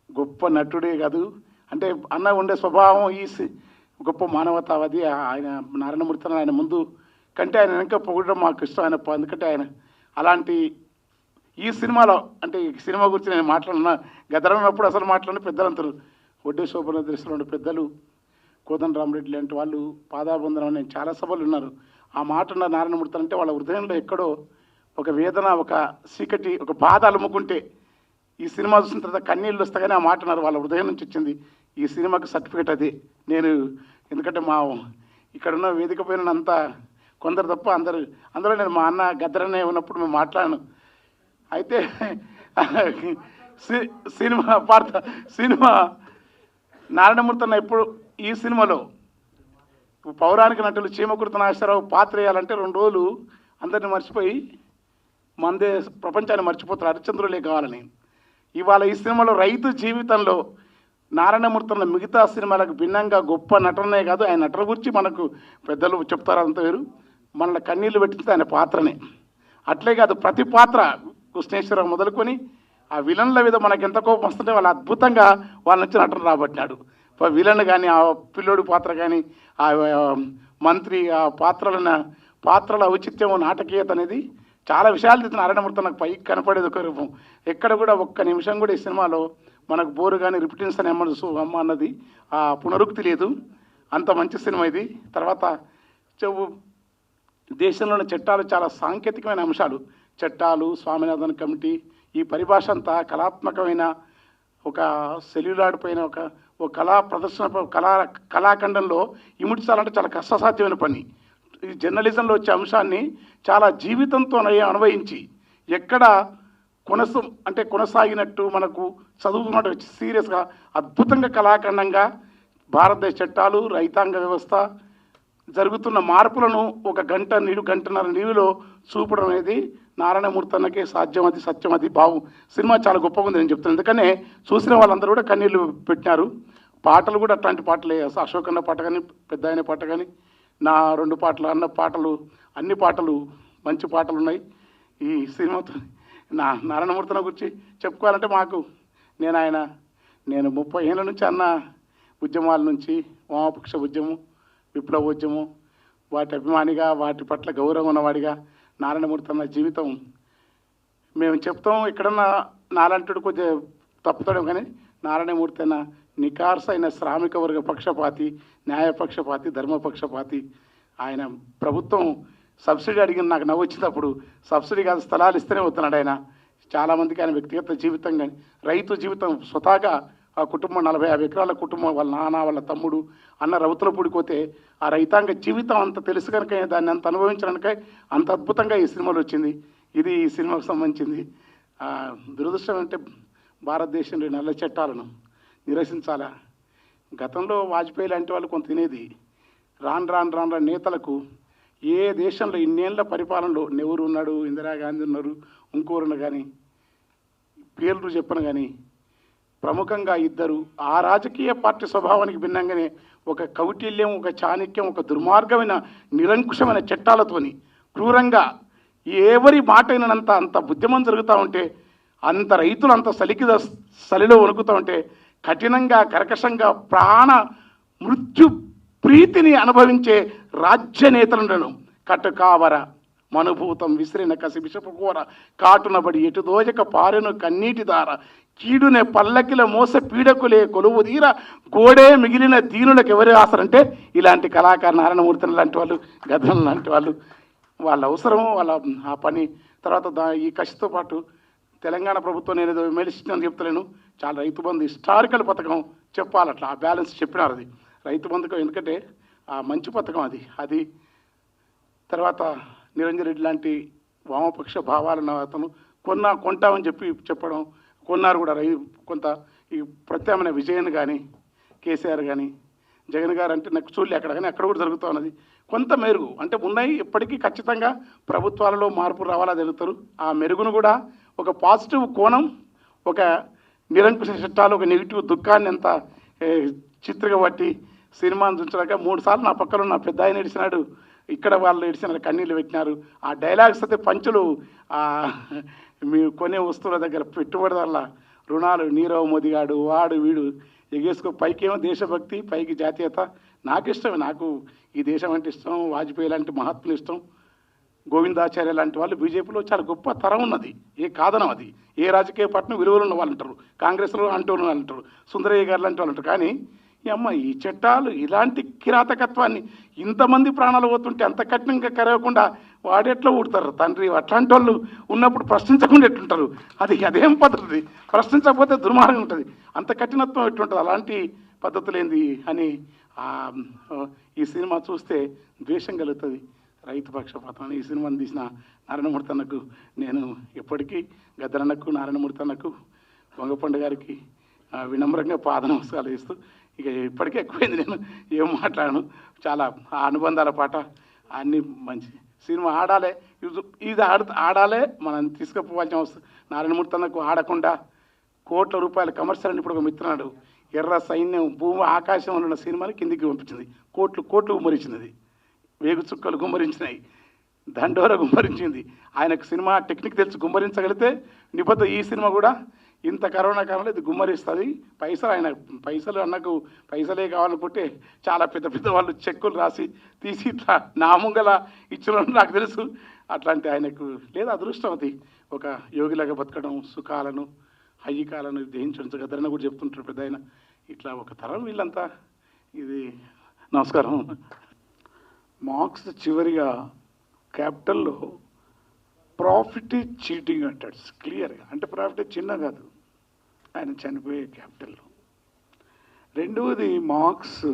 గొప్ప నటుడే కాదు, అంటే అన్న ఉండే స్వభావం ఈ గొప్ప మానవతావాది. ఆయన నారాయణమూర్తి ఆయన ముందు కంటే ఆయన వెనక పొగడడం మాకు ఇష్టం. ఆయన ఎందుకంటే ఆయన అలాంటి ఈ సినిమాలో, అంటే ఈ సినిమా గురించి నేను మాట్లాడిన గదరం ఉన్నప్పుడు అసలు మాట్లాడిన పెద్దలందరూ ఒడ్డే శోభన దృష్టిలో ఉండే పెద్దలు, కోదండరామరెడ్డి లాంటి వాళ్ళు, పాదాబంధనం, నేను చాలా సభలు ఉన్నారు. ఆ మాట ఉన్న నారాయణమూర్తి అంటే వాళ్ళ హృదయంలో ఎక్కడో ఒక వేదన, ఒక చీకటి, ఒక బాధ అలుముకుంటే ఈ సినిమా చూసిన తర్వాత కన్నీళ్ళు వస్తాయని ఆ మాట అన్నారు. వాళ్ళ హృదయం నుంచి వచ్చింది ఈ సినిమాకి సర్టిఫికేట్ అది. నేను ఎందుకంటే మా ఇక్కడున్న వేదిక పైన అంతా కొందరు తప్ప అందులో నేను మా అన్న గద్దరనే ఉన్నప్పుడు మేము మాట్లాడాను. అయితే సినిమా నారాయణమూర్తి అన్న ఎప్పుడు ఈ సినిమాలో పౌరాణిక నటులు చీమకుర్తి నాగేశ్వరరావు పాత్ర వేయాలంటే 2 రోజులు అందరిని మర్చిపోయి మందే ప్రపంచాన్ని మర్చిపోతారు, హరిశ్చంద్రులే కావాలని. ఇవాళ ఈ సినిమాలో రైతు జీవితంలో నారాయణమూర్తి అన్న మిగతా సినిమాలకు భిన్నంగా గొప్ప నటనే కాదు, ఆయన నటన గురించి మనకు పెద్దలు చెప్తారు, అంత వేరు. మన కన్నీళ్లు పెట్టింది ఆయన పాత్రనే. అట్లే కాదు, ప్రతి పాత్ర కృష్ణేశ్వరరావు మొదలుకొని ఆ విలన్ల మీద మనకు ఎంత కోపం వస్తుంటే వాళ్ళు అద్భుతంగా వాళ్ళ నుంచి నటన రాబట్టినాడు. విలన్ కానీ, ఆ పిల్లోడి పాత్ర కానీ, ఆ మంత్రి, ఆ పాత్రల ఔచిత్యం, నాటకీయత అనేది చాలా విషయాలు తెచ్చిన నారాయణమూర్తి నాకు పైకి కనపడేది ఒక రూపం. ఎక్కడ కూడా ఒక్క నిమిషం కూడా ఈ సినిమాలో మనకు బోరు కానీ రిపిటెన్స్ అని అమ్మ అన్నది ఆ పునరుక్తి లేదు. అంత మంచి సినిమా ఇది. తర్వాత దేశంలోని చట్టాలు చాలా సాంకేతికమైన అంశాలు, చట్టాలు, స్వామినాథన్ కమిటీ, ఈ పరిభాష అంతా కళాత్మకమైన ఒక సెల్యులాడ్ పైన ఒక కళా ప్రదర్శన కళాఖండంలో ఇముడ్చాలంటే చాలా కష్టసాధ్యమైన పని. ఈ జర్నలిజంలో వచ్చే అంశాన్ని చాలా జీవితంతో అన్వయించి ఎక్కడ కొనసాగినట్టు మనకు చదువుకున్నట్టు సీరియస్గా అద్భుతంగా కళాఖండంగా భారతదేశ చట్టాలు, రైతాంగ వ్యవస్థ జరుగుతున్న మార్పులను ఒక గంటన్నర నీరులో చూపడం అనేది నారాయణమూర్తి అన్నకే సాధ్యం, అది సత్యం, అది బావు. సినిమా చాలా గొప్పగా ఉంది నేను చెప్తాను. ఎందుకనే చూసిన వాళ్ళందరూ కూడా కన్నీళ్ళు పెట్టినారు. పాటలు కూడా అట్లాంటి పాటలే, అశోక్ అన్న పాట కానీ, పెద్ద ఆయన పాట కానీ, నా 2 పాటలు, అన్న పాటలు, అన్ని పాటలు మంచి పాటలు ఉన్నాయి ఈ సినిమాతో. నారాయణమూర్తి గురించి చెప్పుకోవాలంటే నేను 30 ఏళ్ళ నుంచి అన్న ఉద్యమాల నుంచి, వామపక్ష ఉద్యమం, విప్లవోద్యమం, వాటి అభిమానిగా, వాటి పట్ల గౌరవం ఉన్నవాడిగా నారాయణమూర్తి అన్న జీవితం మేము చెప్తాం. ఎక్కడన్నా నాలంటుడు కొద్దిగా తప్పుతాడు, కానీ నారాయణమూర్తి అన్న నికార్స్ అయిన శ్రామిక వర్గ పక్షపాతి, న్యాయపక్షపాతి, ధర్మపక్షపాతి. ఆయన ప్రభుత్వం సబ్సిడీ అడిగిన నాకు నవ్వు వచ్చినప్పుడు సబ్సిడీ కాదు స్థలాలు ఇస్తేనే వస్తున్నాడు ఆయన. చాలామందికి ఆయన వ్యక్తిగత జీవితం కానీ రైతు జీవితం స్వతహాగా ఆ కుటుంబం 40-50 ఎకరాల కుటుంబం, వాళ్ళ నాన్న వాళ్ళ తమ్ముడు అన్న రౌతుల పూడిపోతే ఆ రైతాంగ జీవితం అంత తెలుసు కనుక దాన్ని అంత అనుభవించడానికే అంత అద్భుతంగా ఈ సినిమాలో వచ్చింది. ఇది ఈ సినిమాకు సంబంధించింది. దురదృష్టం అంటే భారతదేశంలో నల్ల చట్టాలను నిరసించాలా. గతంలో వాజ్పేయి లాంటి వాళ్ళు కొంత తినేది. రాను నేతలకు ఏ దేశంలో ఇన్నేళ్ల పరిపాలనలో నెహ్రూ ఉన్నాడు, ఇందిరాగాంధీ ఉన్నారు, ఇంకోరును కానీ పేర్లు చెప్పను కానీ ప్రముఖంగా ఇద్దరు ఆ రాజకీయ పార్టీ స్వభావానికి భిన్నంగానే ఒక కౌటిల్యం, ఒక చాణక్యం, ఒక దుర్మార్గమైన నిరంకుశమైన చట్టాలతోని క్రూరంగా ఎవరి మాట అయినంత అంత బుద్ధిమం జరుగుతూ ఉంటే, అంత రైతులు అంత సలిలో వణుకుతూ ఉంటే కఠినంగా కర్కశంగా ప్రాణ మృత్యు ప్రీతిని అనుభవించే రాజ్య నేతలను కటుకావర మనుభూతం విసిరిన కసి విషపుకోర కాటునబడి ఎటు దోజక పారెను కన్నీటి దార కీడునే పల్లకిల మోస పీడకులే కొలువు తీర గోడే మిగిలిన దీనులకు ఎవరి ఆసరంటే ఇలాంటి కళాకారు నారాయణమూర్తి లాంటి వాళ్ళు, గద్దం లాంటి వాళ్ళు, వాళ్ళ అవసరము వాళ్ళ ఆ పని. తర్వాత ఈ కసితో పాటు తెలంగాణ ప్రభుత్వం నేను ఏదో విమర్శించని చెప్తలేను, చాలా రైతు బంధు హిస్టారికల్ పథకం చెప్పాలి, అట్లా ఆ బ్యాలెన్స్ చెప్పినారు. అది రైతు బంధుకం ఎందుకంటే ఆ మంచి పథకం అది. తర్వాత నిరంజన్ రెడ్డి లాంటి వామపక్ష భావాలను అతను కొంటామని చెప్పడం, కొన్నారు కూడా. కొంత ఈ ప్రత్యామ్నాయ విజయన్ కానీ కేసీఆర్ కానీ జగన్ గారు అంటే నాకు చూడలే అక్కడ, కానీ అక్కడ కూడా జరుగుతూ ఉన్నది. కొంత మెరుగు అంటే ఉన్నాయి. ఇప్పటికీ ఖచ్చితంగా ప్రభుత్వాలలో మార్పు రావాలా జరుగుతారు. ఆ మెరుగును కూడా ఒక పాజిటివ్ కోణం, ఒక నిరంకుశ చట్టాలు, ఒక నెగిటివ్ దుఃఖాన్ని ఎంత చిత్రగా బట్టి సినిమాను చూసాక 3 సార్లు నా పక్కన నా పెద్ద ఆయన ఏడిచినాడు, ఇక్కడ వాళ్ళు ఏడిచినారు, కన్నీళ్ళు పెట్టినారు. ఆ డైలాగ్స్ అయితే పంచులు మీ కొనే వస్తువుల దగ్గర పెట్టుబడిదారుల రుణాలు, నీరవ్ మోదీ గాడు వాడు వీడు ఎగేసుకో, పైకేమో దేశభక్తి, పైకి జాతీయత. నాకు ఇష్టమే, నాకు ఈ దేశం అంటే ఇష్టం, వాజ్పేయి లాంటి మహాత్ములు ఇష్టం, గోవిందాచార్య లాంటి వాళ్ళు బీజేపీలో చాలా గొప్ప తరం ఉన్నది, ఏ కాదనం అది. ఏ రాజకీయ పార్టీని విలువలు ఉన్న వాళ్ళు అంటారు, కాంగ్రెస్లో అంటూ ఉన్న వాళ్ళు అంటారు, సుందరయ్య గారు లాంటి వాళ్ళు అంటారు. కానీ ఈ చట్టాలు ఇలాంటి కిరాతకత్వాన్ని ఇంతమంది ప్రాణాలు పోతుంటే అంత కఠినంగా కరవకుండా వాడెట్లా ఊడతారు తండ్రి? అట్లాంటి వాళ్ళు ఉన్నప్పుడు ప్రశ్నించకుండా ఎట్లుంటారు? అదేం పద్ధతి? ప్రశ్నించకపోతే దుర్మార్గం ఉంటుంది. అంత కఠినత్వం ఎట్లుంటుంది? అలాంటి పద్ధతులు ఏంది అని ఈ సినిమా చూస్తే ద్వేషం కలుగుతుంది. రైతు పక్షపాతం. ఈ సినిమాని తీసిన నారాయణమూర్తి అన్నకు నేను ఎప్పటికీ, గద్దరన్నకు, నారాయణమూర్తి అన్నకు, వంగపండు గారికి వినమ్రంగా పాద నమస్కారాలు చేస్తూ, ఇక ఇప్పటికే ఎక్కువైంది, నేను ఏం మాట్లాడను. చాలా ఆ అనుబంధాల పాట అన్నీ మంచి సినిమా. ఆడాలి, ఇది ఆడాలి, మనం తీసుకుపోవాల్సిన అవసరం. నారాయణమూర్తి అన్నకు ఆడకుండా కోట్ల రూపాయల కమర్షియల్ అని ఇప్పుడు ఒక మిత్రున్నాడు, ఎర్ర సైన్యం భూమి ఆకాశంలో ఉన్న సినిమాని కిందికి పంపించింది, కోట్లు గుమ్మరించింది, వేగు చుక్కలు గుమ్మరించినాయి, దండోర గుమ్మరించింది. ఆయనకు సినిమా టెక్నిక్ తెలిసి గుమ్మరించగలిగితే నిబద్ధ ఈ సినిమా కూడా ఇంత కరోనా కాలంలో ఇది గుమ్మరిస్తుంది. పైసలు అన్నకు పైసలే కావాలనుకుంటే చాలా పెద్ద వాళ్ళు చెక్కులు రాసి తీసి ఇట్లా నామంగల ఇచ్చిన నాకు తెలుసు. అట్లాంటి ఆయనకు లేదా అదృష్టం అది, ఒక యోగిలాగా బతకడం, సుఖాలను హయ్యికాలను దహించడం. గద్దరన్న కూడా చెప్తుంటారు పెద్ద ఆయన. ఇట్లా ఒక తరం వీళ్ళంతా. ఇది నమస్కారం. మార్క్స్ చివరిగా క్యాపిటల్లో ప్రాఫిట్ ఈజ్ చీటింగ్ అంటాడు క్లియర్గా. అంటే ప్రాఫిట్ చిన్న కాదు, ఆయన చనిపోయే క్యాపిటల్లో. రెండవది మార్క్స్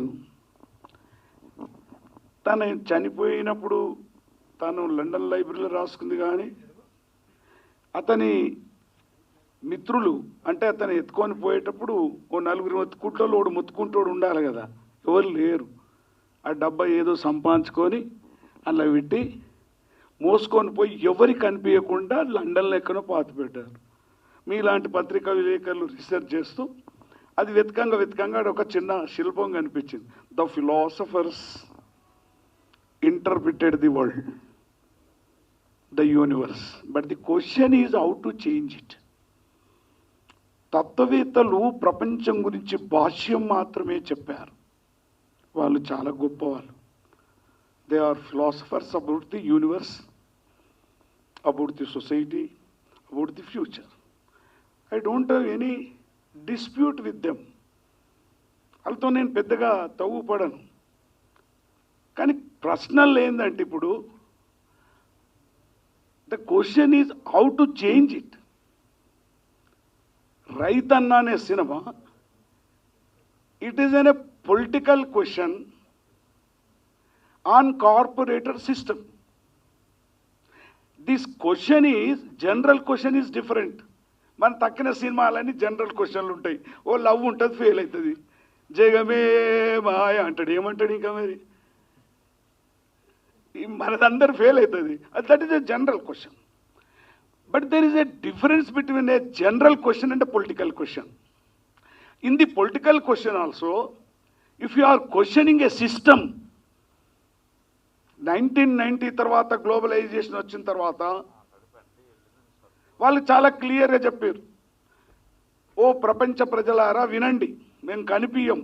తను చనిపోయినప్పుడు తను లండన్ లైబ్రరీలో రాసుకుంది, కానీ అతని మిత్రులు అంటే అతను ఎత్తుకొని పోయేటప్పుడు ఓ 4 మొత్తుకుంటోళ్ళు ఓడు మొత్తుకుంటోడు ఉండాలి కదా, ఎవరు లేరు. ఆ డబ్బా ఏదో సంపాదించుకొని అలా పెట్టి మోసుకొని పోయి ఎవరికి కనిపించకుండా లండన్లో ఎక్కడో పాతి పెట్టారు. మీలాంటి పత్రికా విలేకరులు రీసెర్చ్ చేస్తూ అది వెతకంగా ఒక చిన్న శిల్పం కనిపించింది. The philosophers interpreted the world, the universe, but the question is how to change it. తత్వవేత్తలు ప్రపంచం గురించి భాష్యం మాత్రమే చెప్పారు, వాళ్ళు చాలా గొప్పవాళ్ళు. They are philosophers about the universe, about the society, about the future. I don't have any dispute with them. వాళ్ళతో నేను పెద్దగా తవ్వుపడను. కానీ ప్రశ్నలు ఏంటంటే ఇప్పుడు the question is how to change it. Raithanna అనే సినిమా it is an a political question on corporator system. This question is general question is different. మన తక్కిన సినిమాలన్నీ జనరల్ క్వశ్చన్లు ఉంటాయి. ఓ లవ్ ఉంటుంది, ఫెయిల్ అవుతుంది, జగమే మాయ అంటాడు, ఏమంటాడు ఇంకా మరి, మనదందరూ ఫెయిల్ అవుతుంది. That is a general question. But there is a difference between a general question and a political question. In the political question also, if you are questioning a system, 1990 తర్వాత globalisation వచ్చిన తర్వాత వాళ్ళు చాలా క్లియర్గా చెప్పారు, ఓ ప్రపంచ ప్రజలారా వినండి, మేము కనిపించం.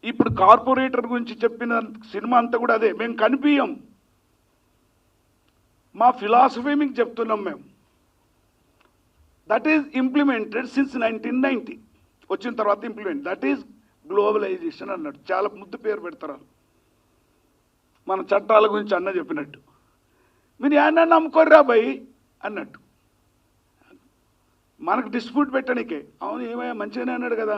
ఇప్పుడు కార్పొరేటర్ గురించి చెప్పిన సినిమా అంతా కూడా అదే, మేము కనిపించం, మా ఫిలాసఫీ మీకు చెప్తున్నాం మేము. దట్ ఈజ్ ఇంప్లిమెంటెడ్ సిన్స్ 1990 వచ్చిన తర్వాత ఇంప్లిమెంట్. దట్ ఈజ్ గ్లోబలైజేషన్ అన్నట్టు. చాలా ముద్దు పేరు పెడతారు మన చట్టాల గురించి అన్న చెప్పినట్టు. మీరు ఏమన్నా నమ్ముకోర్రా భయ్ అన్నట్టు, మనకు డిస్ప్యూట్ పెట్టడానికే. అవును ఏమయ్యా మంచిగానే అన్నాడు కదా,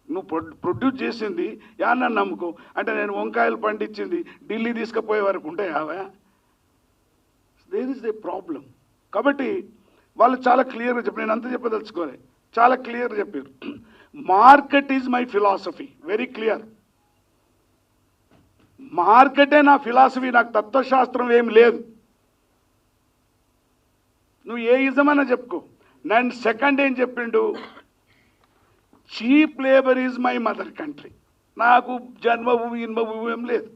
నువ్వు ప్రొడ్యూస్ చేసింది ఏమన్నా నమ్ముకో అంటే, నేను వంకాయలు పండించింది ఢిల్లీ తీసుకుపోయే వరకు ఉంటాయావా? There is a problem. కాబట్టి వాళ్ళు చాలా క్లియర్గా చెప్పారు, నేను అంతా చెప్పదలుచుకోలే, చాలా క్లియర్గా చెప్పారు. Market is my philosophy, very clear. మార్కెటే నా ఫిలాసఫీ, నాకు తత్వశాస్త్రం ఏం లేదు. నువ్వు ఏ ఇజమన్నా చెప్పుకో. నేను సెకండ్ ఏం చెప్పిండు, cheap labour is my mother country. నాకు జన్మభూమి జన్మభూమి ఏం లేదు,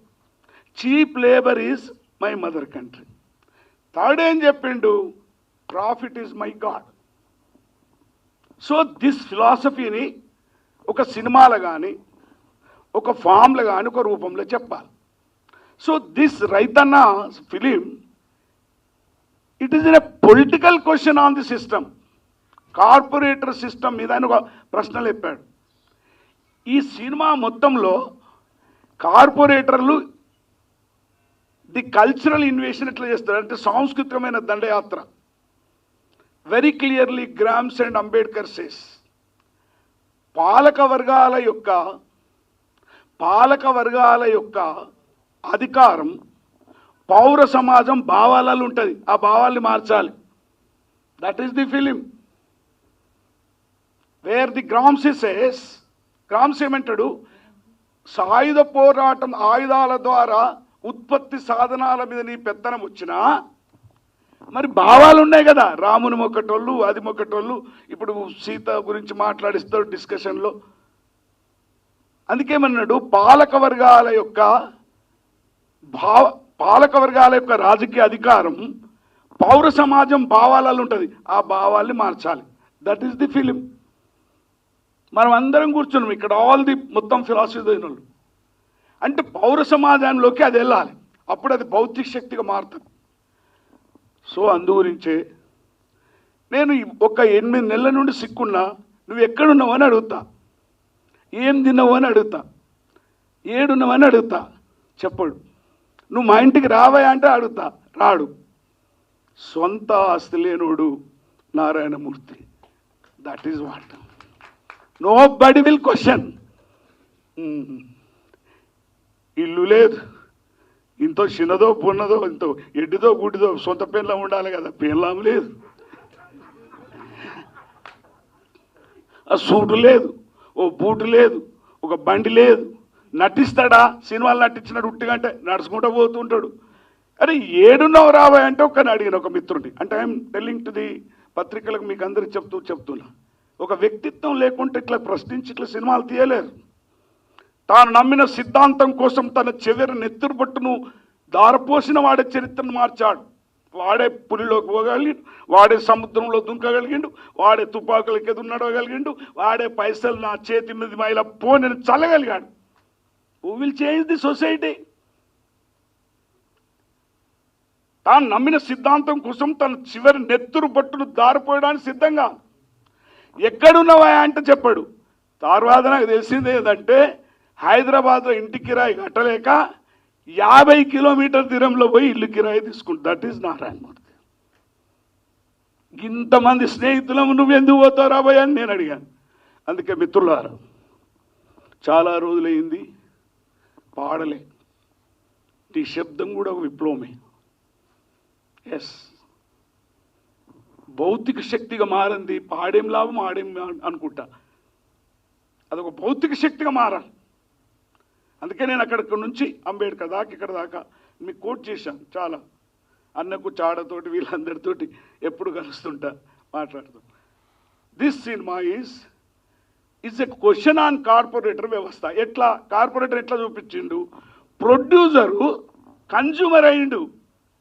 cheap labour is my mother country. Third ఏం చెప్పిండు, profit is my god. So this ఫిలాసఫీని ఒక సినిమాలో కానీ ఒక ఫామ్లో కానీ ఒక రూపంలో చెప్పాలి. So this Raithanna film it is a political question on the system, corporator system మీద ఆయన ఒక ప్రశ్నలు చెప్పాడు. ఈ సినిమా మొత్తంలో కార్పొరేటర్లు ది కల్చరల్ ఇన్వేషన్ ఎట్లా చేస్తారు అంటే, సాంస్కృతికమైన దండయాత్ర. Very clearly grams and Ambedkar says, పాలక వర్గాల యొక్క అధికారం పౌర సమాజం భావాలలో ఉంటుంది, ఆ భావాల్ని మార్చాలి. That is the film. Wear the Gramsci says, Gramsci ఏమంటాడు, సాయుధ పోరాటం ఆయుధాల ద్వారా ఉత్పత్తి సాధనాల మీద నీ పెత్తనం వచ్చినా మరి భావాలు ఉన్నాయి కదా, రాముని మొక్కటోళ్ళు అది మొక్కటోళ్ళు. ఇప్పుడు సీత గురించి మాట్లాడిస్తారు డిస్కషన్లో. అందుకేమన్నాడు, పాలక వర్గాల యొక్క రాజకీయ అధికారం పౌర సమాజం భావాలలో ఉంటుంది, ఆ భావాల్ని మార్చాలి. That is the film. మనం అందరం కూర్చున్నాం ఇక్కడ, ఆల్ ది మొత్తం ఫిలాసఫీ అయిన వాళ్ళు. అంటే పౌర సమాజంలోకి అది వెళ్ళాలి, అప్పుడు అది భౌతిక శక్తిగా మారుతుంది. సో అందుగురించే నేను ఒక 8 నెలల నుండి సిక్కున్నా, నువ్వు ఎక్కడున్నావు అని అడుగుతా, ఏం తిన్నావు అని అడుగుతా, ఏడున్నావని అడుగుతా, చెప్పడు. నువ్వు మా ఇంటికి రావా అంటే అడుగుతా, రాడు. సొంత ఆస్తి లేనోడు Narayana Murthy. That is what. Nobody will question. ఇల్లు లేదు, ఇంతో చిన్నదో పున్నదో ఇంతో ఎడ్డిదో గుడ్డిదో సొంత పెన్లా ఉండాలి కదా, పెన్లాం లేదు, ఆ సూటు లేదు, ఓ బూటు లేదు, ఒక బండి లేదు. నటిస్తాడా? సినిమాలు నటించినాడు ఉట్టిగంటే నడుచుకుంటూ పోతుంటాడు. అరే ఏడున్నావు రావా అంటే ఒక్కని అడిగిన ఒక మిత్రుడిని. అంటే ఐఎమ్ టెల్లింగ్ టు ది పత్రికలకు మీకు అందరికి చెప్తున్నా, ఒక వ్యక్తిత్వం లేకుంటే ఇట్లా ప్రశ్నించి ఇట్లా సినిమాలు తీయలేరు. తాను నమ్మిన సిద్ధాంతం కోసం తన చివరి నెత్తురుబట్టును దారపోసిన వాడే చరిత్రను మార్చాడు. వాడే పులిలోకి పోగలిగిండు, వాడే సముద్రంలో దుంకగలిగిండు, వాడే తుపాకులకి ఎదురునడవగలిగిండు, వాడే పైసలు నా చేతి మీద మైల పోని చల్లగలిగాడు. Who will change the society? తాను నమ్మిన సిద్ధాంతం కోసం తన చివరి నెత్తురు బట్టును దారిపోయడానికి సిద్ధంగా. ఎక్కడున్నవా అంటే చెప్పాడు. తర్వాత నాకు తెలిసింది ఏంటంటే, హైదరాబాద్లో ఇంటి కిరాయి కట్టలేక 50 కిలోమీటర్ దూరంలో పోయి ఇల్లు కిరాయి తీసుకుంటు. That is Narayana Murthy. ఇంతమంది స్నేహితులము నువ్వెందుకు పోతావు రాబోయే అని నేను అడిగాను. అందుకే మిత్రులారా, చాలా రోజులైంది పాడలే. నీ శబ్దం కూడా ఒక విప్లవమే. ఎస్, భౌతిక శక్తిగా మారింది. పాడేం లాభం ఆడేం అనుకుంటా, అదొక భౌతిక శక్తిగా మారాలి. అందుకే నేను అక్కడి నుంచి అంబేద్కర్ దాకా ఇక్కడ దాకా మీకు కోట్ చేశాను. చాలా అన్నకు చాడతోటి వీళ్ళందరితోటి ఎప్పుడు కలుస్తుంటా, మాట్లాడుతూ. This cinema is a question on corporator వ్యవస్థ. ఎట్లా కార్పొరేటర్ ఎట్లా చూపించిండు, ప్రొడ్యూసరు కన్జ్యూమర్ అయిండు.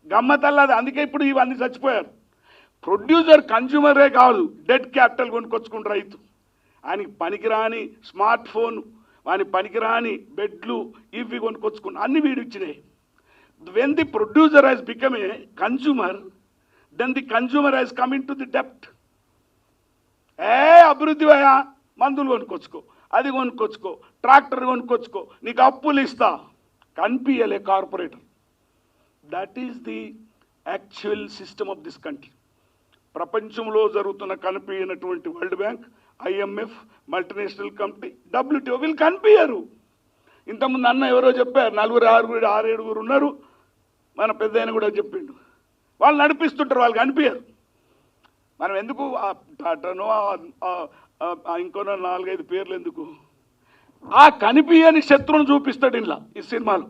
గమ్మతల్లాది. అందుకే ఇప్పుడు ఇవన్నీ చచ్చిపోయారు. ప్రొడ్యూసర్ కన్జ్యూమరే కాదు, డెడ్ క్యాపిటల్ కొనుక్కొచ్చుకుంటారు రైతు. ఆయనకి పనికిరాని స్మార్ట్ ఫోన్, ఆయన పనికిరాని బెడ్లు ఇవి కొనుక్కొచ్చుకున్నా, అన్ని వీడు ఇచ్చినాయి. When the producer has become a consumer, then the consumer has come in to the డెప్ట్. అభివృద్ధి అయ్యా, మందులు కొనుక్కొచ్చుకో, అది కొనుక్కొచ్చుకో, ట్రాక్టర్ కొనుక్కొచ్చుకో, నీకు అప్పులు ఇస్తా, కనిపించలే corporator. That is the actual system of this country. ప్రపంచంలో జరుగుతున్న కనిపించినటువంటి world bank, IMF, multinational company, WTO వీళ్ళు కనిపించరు. ఇంతకుముందు అన్న ఎవరో చెప్పారు, 6 ఉన్నారు. మన పెద్ద ఆయన కూడా చెప్పిండు, వాళ్ళు నడిపిస్తుంటారు, వాళ్ళు కనిపించరు. మనం ఎందుకు టాటానో ఇంకొన 4-5 పేర్లు ఎందుకు? ఆ కనిపించని శత్రువును చూపిస్తాడు ఇలా ఈ సినిమాలో.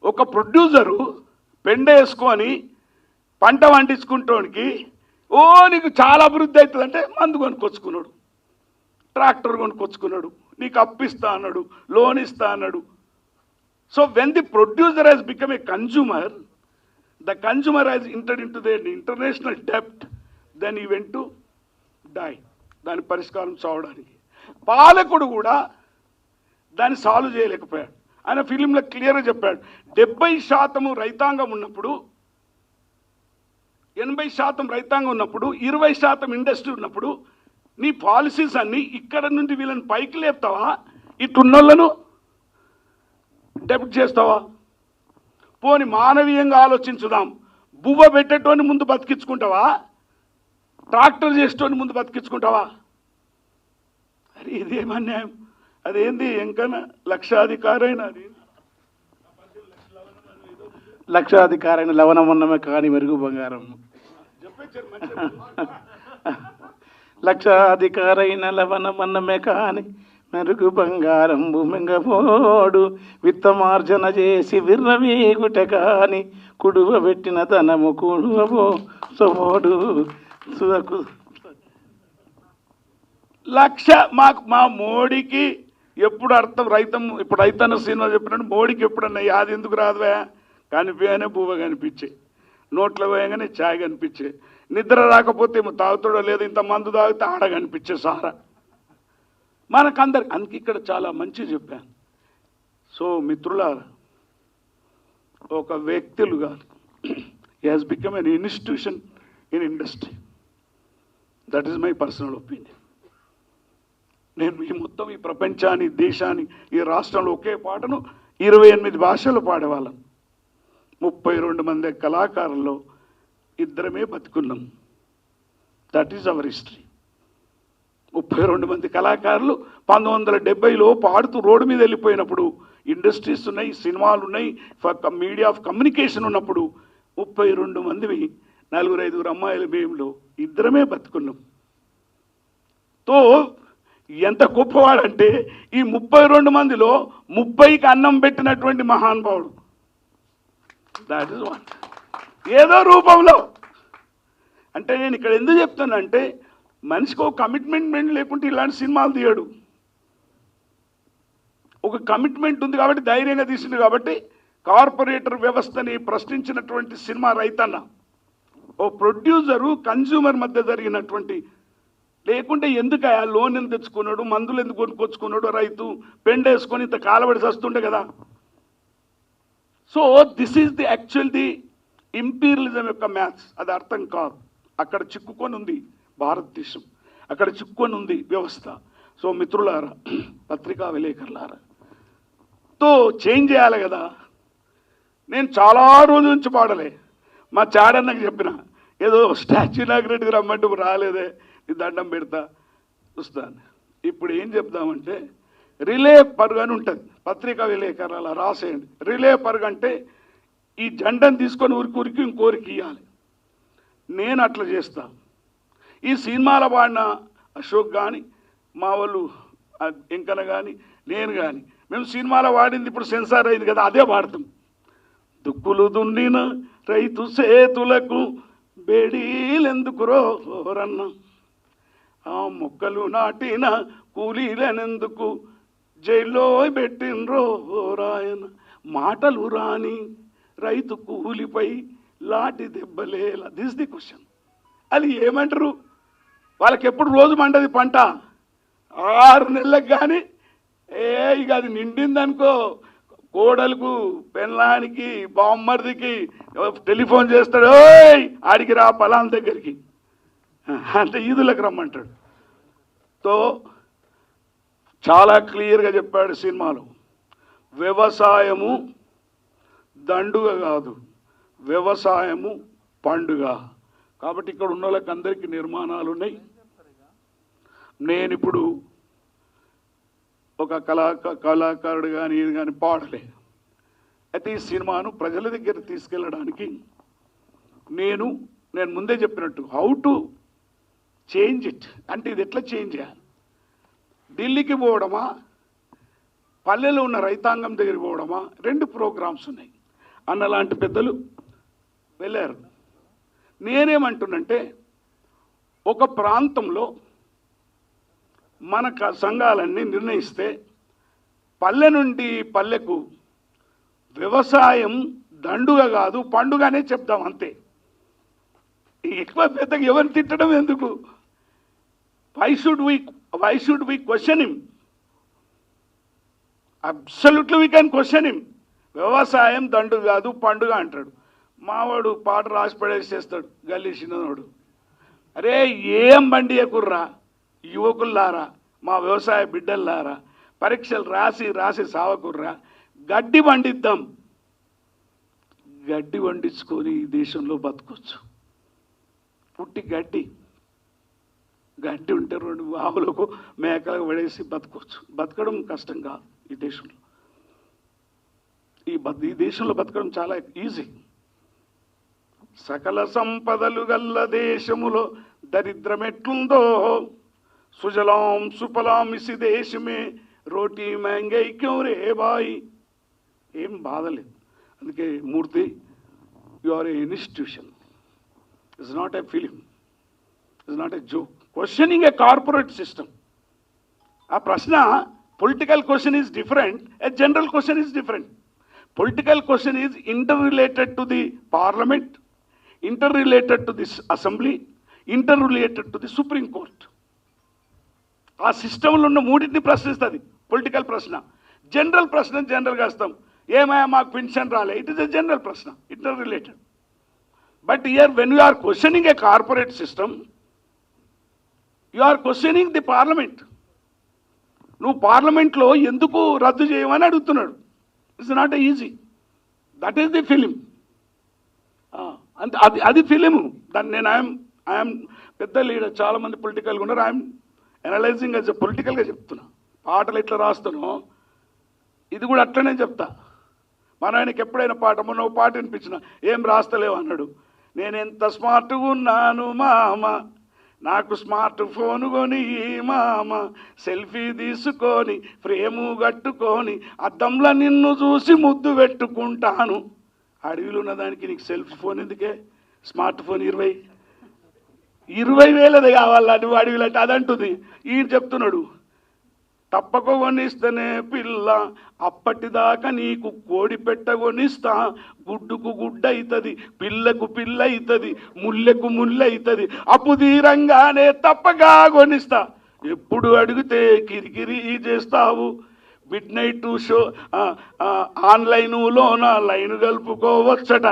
ఒక ప్రొడ్యూసరు పెండ వేసుకొని పంట పండించుకుంటానికి, నీకు చాలా అభివృద్ధి అవుతుందంటే మందు కొనుక్కొచ్చుకున్నాడు, ట్రాక్టర్ కొనుక్కొచ్చుకున్నాడు, నీకు అప్పిస్తా అన్నాడు, లోన్ ఇస్తా అన్నాడు. So when the producer has become a consumer, the consumer has entered in to the international డెప్ట్, then he went to die. దాని పరిష్కారం చావడానికి పాలకుడు కూడా దాన్ని సాల్వ్ చేయలేకపోయాడు. ఆయన ఫిలింలో క్లియర్గా చెప్పాడు, 70% రైతాంగం ఉన్నప్పుడు, 80% రైతాంగం ఉన్నప్పుడు, 20% ఇండస్ట్రీ ఉన్నప్పుడు, నీ పాలసీస్ అన్నీ ఇక్కడ నుండి వీళ్ళని పైకి లేపుతావా, ఇటున్నోళ్ళను డెప్ట్ చేస్తావా? పోని మానవీయంగా ఆలోచించుదాం. బువ్వ పెట్టేటోని ముందు బతికించుకుంటావా, ట్రాక్టర్ చేసేటోని ముందు బతికించుకుంటావా? అరే ఇదేమన్యాయం. అదేంది ఎంకన్నా లక్షాధికారైన, లక్షాధికారైన లవణమన్నమే కాని మెరుగు బంగారం. లక్షాధికారైన లవణమన్నమే కాని మెరుగు బంగారం భూమింగపోడు, విత్తమార్జన చేసి విర్రవీగుట కాని కుడువ పెట్టిన తనము కుడువబో సోడు సుదకు. మా మోడీకి ఎప్పుడు అర్థం రైతం. ఇప్పుడు రైతన్న సినిమా చెప్పినట్టు మోడీకి ఎప్పుడన్నా యాది ఎందుకు రాదువా? కనిపించగానే బువ్వ కనిపించే, నోట్లో పోయగానే ఛాయ్ కనిపించే, నిద్ర రాకపోతే ఏమో తాగుతాడో లేదు, ఇంత మందు తాగితే ఆడ కనిపించే సారా మనకందరికి. అందుకే ఇక్కడ చాలా మంచి చెప్పాను. సో మిత్రులారా, ఒక వ్యక్తులు కాదు, he has become an institution in industry. That is my personal opinion. నేను ఈ మొత్తం ఈ ప్రపంచాన్ని, దేశాన్ని, ఈ రాష్ట్రంలో ఒకే పాటను 28 భాషలు పాడేవాళ్ళం. 32 మంది కళాకారుల్లో 2 బతుకున్నాం. That is our history. 32 మంది కళాకారులు 1970లో పాడుతూ రోడ్డు మీద వెళ్ళిపోయినప్పుడు, ఇండస్ట్రీస్ ఉన్నాయి, సినిమాలు ఉన్నాయి, మీడియా ఆఫ్ కమ్యూనికేషన్ ఉన్నప్పుడు 32 మందివి 4-5 అమ్మాయిల భీములో 2 బతుకున్నాం. తో ఎంత గొప్పవాడంటే ఈ 32 మందిలో 30కి అన్నం పెట్టినటువంటి మహానుభావుడు. That is what. ఏదో రూపంలో అంటే నేను ఇక్కడ ఎందుకు చెప్తానంటే, మనిషికి ఒక కమిట్మెంట్ లేకుంటే ఇలాంటి సినిమాలు తీయడు. ఒక కమిట్మెంట్ ఉంది కాబట్టి ధైర్యంగా తీసింది. కాబట్టి కార్పొరేటర్ వ్యవస్థని ప్రశ్నించినటువంటి సినిమా రైతన్న. ఓ ప్రొడ్యూసరు కన్జ్యూమర్ మధ్య జరిగినటువంటి, లేకుంటే ఎందుకు ఆ లోన్ ఎందుకు తెచ్చుకున్నాడు, మందులు ఎందుకు కొనుక్కొచ్చుకున్నాడు, రైతు పెండేసుకొని ఇంత కాలబడి వస్తుండే కదా. So this is the actual the imperialism యొక్క మ్యాథ్స్. అది అర్థం కాదు. అక్కడ చిక్కుకొని ఉంది భారతదేశం, అక్కడ చిక్కుకొని ఉంది వ్యవస్థ. సో మిత్రులారా, పత్రికా విలేకరులారా, తో చేంజ్ చేయాలి కదా. నేను చాలా రోజుల నుంచి పాడలే. మా చాడన్నకి చెప్పిన, ఏదో స్టాచ్యూ ఇనాగ్రేట్కి రమ్మంటే రాలేదే, నీ దండం పెడతా చూస్తాను. ఇప్పుడు ఏం చెప్దామంటే రిలే పరుగు అని ఉంటుంది, పత్రికా విలేకరులు రాసేయండి. రిలే పరుగు అంటే ఈ జెండాను తీసుకొని ఉరికి ఇంకోరికి ఇవ్వాలి. నేను అట్లా చేస్తా. ఈ సినిమాల వాడిన అశోక్ కానీ మా వాళ్ళు ఇంకన కానీ నేను కానీ మేము సినిమాలో వాడింది ఇప్పుడు సెన్సార్ అయింది కదా, అదే వాడతాం. దుక్కులు దున్నిన రైతు సేతులకు బేడీలెందుకు రోరన్న, ఆ మొక్కలు నాటిన కూలీలనెందుకు జైల్లో పెట్టినరో రాయన, మాటలు రాని రైతు కూలిపై లాటి దెబ్బలేలా. This the question. అది ఏమంటారు? వాళ్ళకి ఎప్పుడు రోజు మండది పంట, 6 నెలలకు కానీ ఇక అది నిండిందనుకో, కోడలకు పెళ్ళానికి బామ్మర్దికి టెలిఫోన్ చేస్తాడు, ఓయ్ ఆడికి రా పలాన్ దగ్గరికి అంటే ఈదులకు రమ్మంటాడు. తో చాలా క్లియర్గా చెప్పాడు సినిమాలో, వ్యవసాయము దండుగ కాదు, వ్యవసాయము పండుగ. కాబట్టి ఇక్కడ ఉన్న వాళ్ళకి అందరికీ నిర్మాణాలు ఉన్నాయి. నేను ఇప్పుడు ఒక కళాకారుడు కానీ ఇది కానీ పాడలే. అయితే ఈ సినిమాను ప్రజల దగ్గర తీసుకెళ్ళడానికి నేను ముందే చెప్పినట్టు హౌ టు చేంజ్ ఇట్ అంటే ఇది ఎట్లా చేంజ్ చేయాలి. ఢిల్లీకి పోవడమా, పల్లెలో ఉన్న రైతాంగం దగ్గరికి పోవడమా, 2 ప్రోగ్రామ్స్ ఉన్నాయి. అన్నలాంటి పెద్దలు వెళ్ళారు. నేనేమంటున్నంటే ఒక ప్రాంతంలో మన సంఘాలన్నీ నిర్ణయిస్తే పల్లె నుండి పల్లెకు వ్యవసాయం దండుగ కాదు పండుగనే చెప్దాం అంతే. ఎక్కువ పెద్దగా ఎవరిని తిట్టడం ఎందుకు? Why should we question him? Absolutely we can question him. వ్యవసాయం దండుగ కాదు పండుగ అంటాడు. మావాడు పాట రాసి పడేసేస్తాడు గల్లీసినోడు. అరే ఏం బండి ఎక్కుర్రా యువకుల్లారా, మా వ్యవసాయ బిడ్డల్లారా, పరీక్షలు రాసి సావకుర్రా, గడ్డి పండిద్దాం. గడ్డి వండించుకొని ఈ దేశంలో బతకొచ్చు. పుట్టి గడ్డి ఉంటే 2 ఆవులకు మేకలకు పడేసి బతకొచ్చు. బతకడం కష్టం కాదు ఈ దేశంలో. ఈ దేశంలో బతకడం చాలా ఈజీ. సకల సంపదలు గల్ల దేశములో దరిద్రం ఎట్లుందో, సుజలాం సుఫలాం ఇసి దేశమే రోటీ మ్యాంగై క్యూ రే బాయి. ఏం బాధలేదు. అందుకే Murthy, you are a institution, it's not a film, it's not a joke. Questioning a corporate system. ఆ ప్రశ్న political question is different, a general question is different. Political question is interrelated to the parliament, interrelated to this assembly, interrelated to the supreme court. ఆ సిస్టంలో ఉన్న 3ని ప్రశ్నిస్తుంది political ప్రశ్న. General ప్రశ్న జనరల్గా వస్తాం, ఏమయ్యా మాకు పెన్షన్ రాలే, ఇట్ ఈస్ ఎ జనరల్ ప్రశ్న, interrelated. But here when you are questioning a corporate system, you are questioning the parliament. నువ్వు పార్లమెంట్లో ఎందుకు రద్దు చేయమని అడుగుతున్నాడు. It's not easy. That is the film. అంటే అది ఫిలిము. దాన్ని నేను ఐఎమ్ పెద్ద లీడర్, చాలామంది పొలిటికల్గా ఉన్నారు. ఐఎమ్ అనలైజింగ్ యాజ్ పొలిటికల్గా చెప్తున్నా. పాటలు ఎట్లా రాస్తానో ఇది కూడా అట్లనే చెప్తా. మన ఆయనకి ఎప్పుడైనా పాట, మొన్న పాట వినిపించిన, ఏం రాస్తలేవు అన్నాడు. నేను ఎంత స్మార్ట్గా ఉన్నాను మామ, నాకు స్మార్ట్ ఫోన్ కొని మామ, సెల్ఫీ తీసుకొని ఫ్రేము కట్టుకొని అద్దంలో నిన్ను చూసి ముద్దు పెట్టుకుంటాను. అడవిలో ఉన్నదానికి నీకు సెల్ఫీ ఫోన్ ఎందుకే? స్మార్ట్ ఫోన్ 20,000 కావాలా నువ్వు అడవిలో అంటే అదంటుంది. ఈయన చెప్తున్నాడు, తప్పక కొనిస్తేనే పిల్ల, అప్పటిదాకా నీకు కోడి పెట్ట కొనిస్తా, గుడ్డుకు గుడ్డ అవుతుంది, పిల్లకు పిల్ల అవుతుంది, ముల్లెకు ముళ్ళ అవుతుంది, అప్పు తీరంగానే తప్పగా కొనిస్తా. ఎప్పుడు అడిగితే కిరికిరి చేస్తావు, మిడ్నైట్ షో ఆన్లైన్లోన లైన్ కలుపుకోవచ్చట,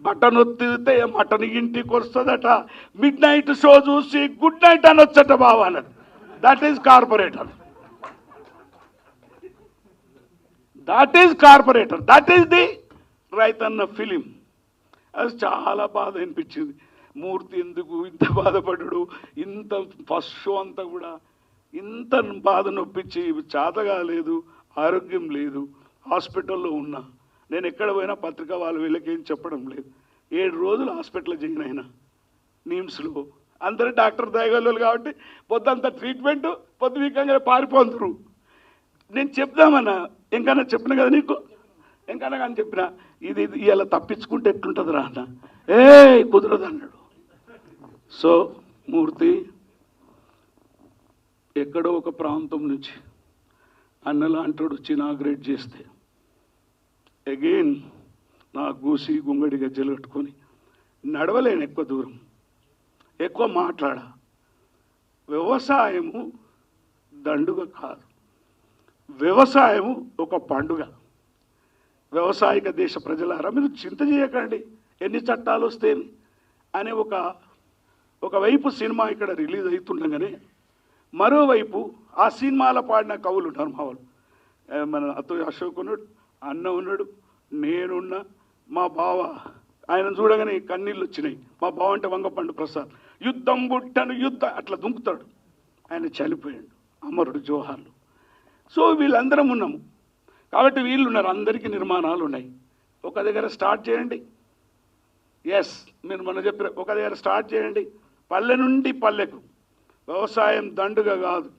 బటన్ ఒత్తితే మటన్ ఇంటికి వస్తుందట, మిడ్నైట్ షో చూసి గుడ్ నైట్ అనొచ్చట బావా అన్నది. That is corporator. That is corporator. That is the Raithanna film. అది చాలా బాధ అనిపించింది. మూర్తి ఎందుకు ఇంత బాధపడ్డాడు, ఇంత ఫస్ట్ షో అంతా కూడా ఇంత బాధ నొప్పించి చేత కాలేదు, ఆరోగ్యం లేదు, హాస్పిటల్లో ఉన్నా. నేను ఎక్కడ పోయినా పత్రిక వాళ్ళు వీళ్ళకేం చెప్పడం లేదు. 7 రోజులు హాస్పిటల్లో జాయిన్ అయినా నిమ్స్లో. అందరూ డాక్టర్ దయగలరు కాబట్టి పొద్దంతా ట్రీట్మెంట్, పొద్దు వీకంగా పారిపోతురు. నేను చెప్దామన్నా, ఇంకన్నా చెప్పిన కదా నీకు, ఇంకన్నా కానీ చెప్పిన ఇది ఇలా తప్పించుకుంటే ఎట్లుంటుంది రా అన్న. కుదరదు అన్నాడు. సో మూర్తి ఎక్కడో ఒక ప్రాంతం నుంచి అన్నలాంటోడు వచ్చి ఇనాగ్రేట్ చేస్తే అగైన్ నా గూసి గుంగడి గజ్జలు కట్టుకొని నడవలేను ఎక్కువ దూరం, ఎక్కువ మాట్లాడ. వ్యవసాయము దండుగ కాదు, వ్యవసాయము ఒక పండుగ. వ్యవసాయక దేశ ప్రజలారా మీరు చింత చేయకండి ఎన్ని చట్టాలు వస్తేని అనే ఒకవైపు సినిమా ఇక్కడ రిలీజ్ అవుతుండగానే మరోవైపు ఆ సినిమాలో పాడిన కవులు ఉన్నారు. మా వాళ్ళు మన అతో అశోక్ ఉన్నాడు, అన్న ఉన్నాడు, నేనున్నా, మా బావ. ఆయన చూడగానే కన్నీళ్ళు వచ్చినాయి. మా బావ అంటే వంగపండు ప్రసాద్. యుద్ధం బుట్టను యుద్ధం అట్లా దుంకుతాడు. ఆయన చనిపోయాడు, అమరుడు జోహార్లు. సో వీళ్ళందరం ఉన్నాము కాబట్టి వీళ్ళు ఉన్నారు, అందరికీ నిర్మాణాలు ఉన్నాయి. ఒక దగ్గర స్టార్ట్ చేయండి. ఎస్, మీరు మొన్న చెప్పారు, ఒక దగ్గర స్టార్ట్ చేయండి. పల్లె నుండి పల్లెకు వ్యవసాయం దండుగా కాదు,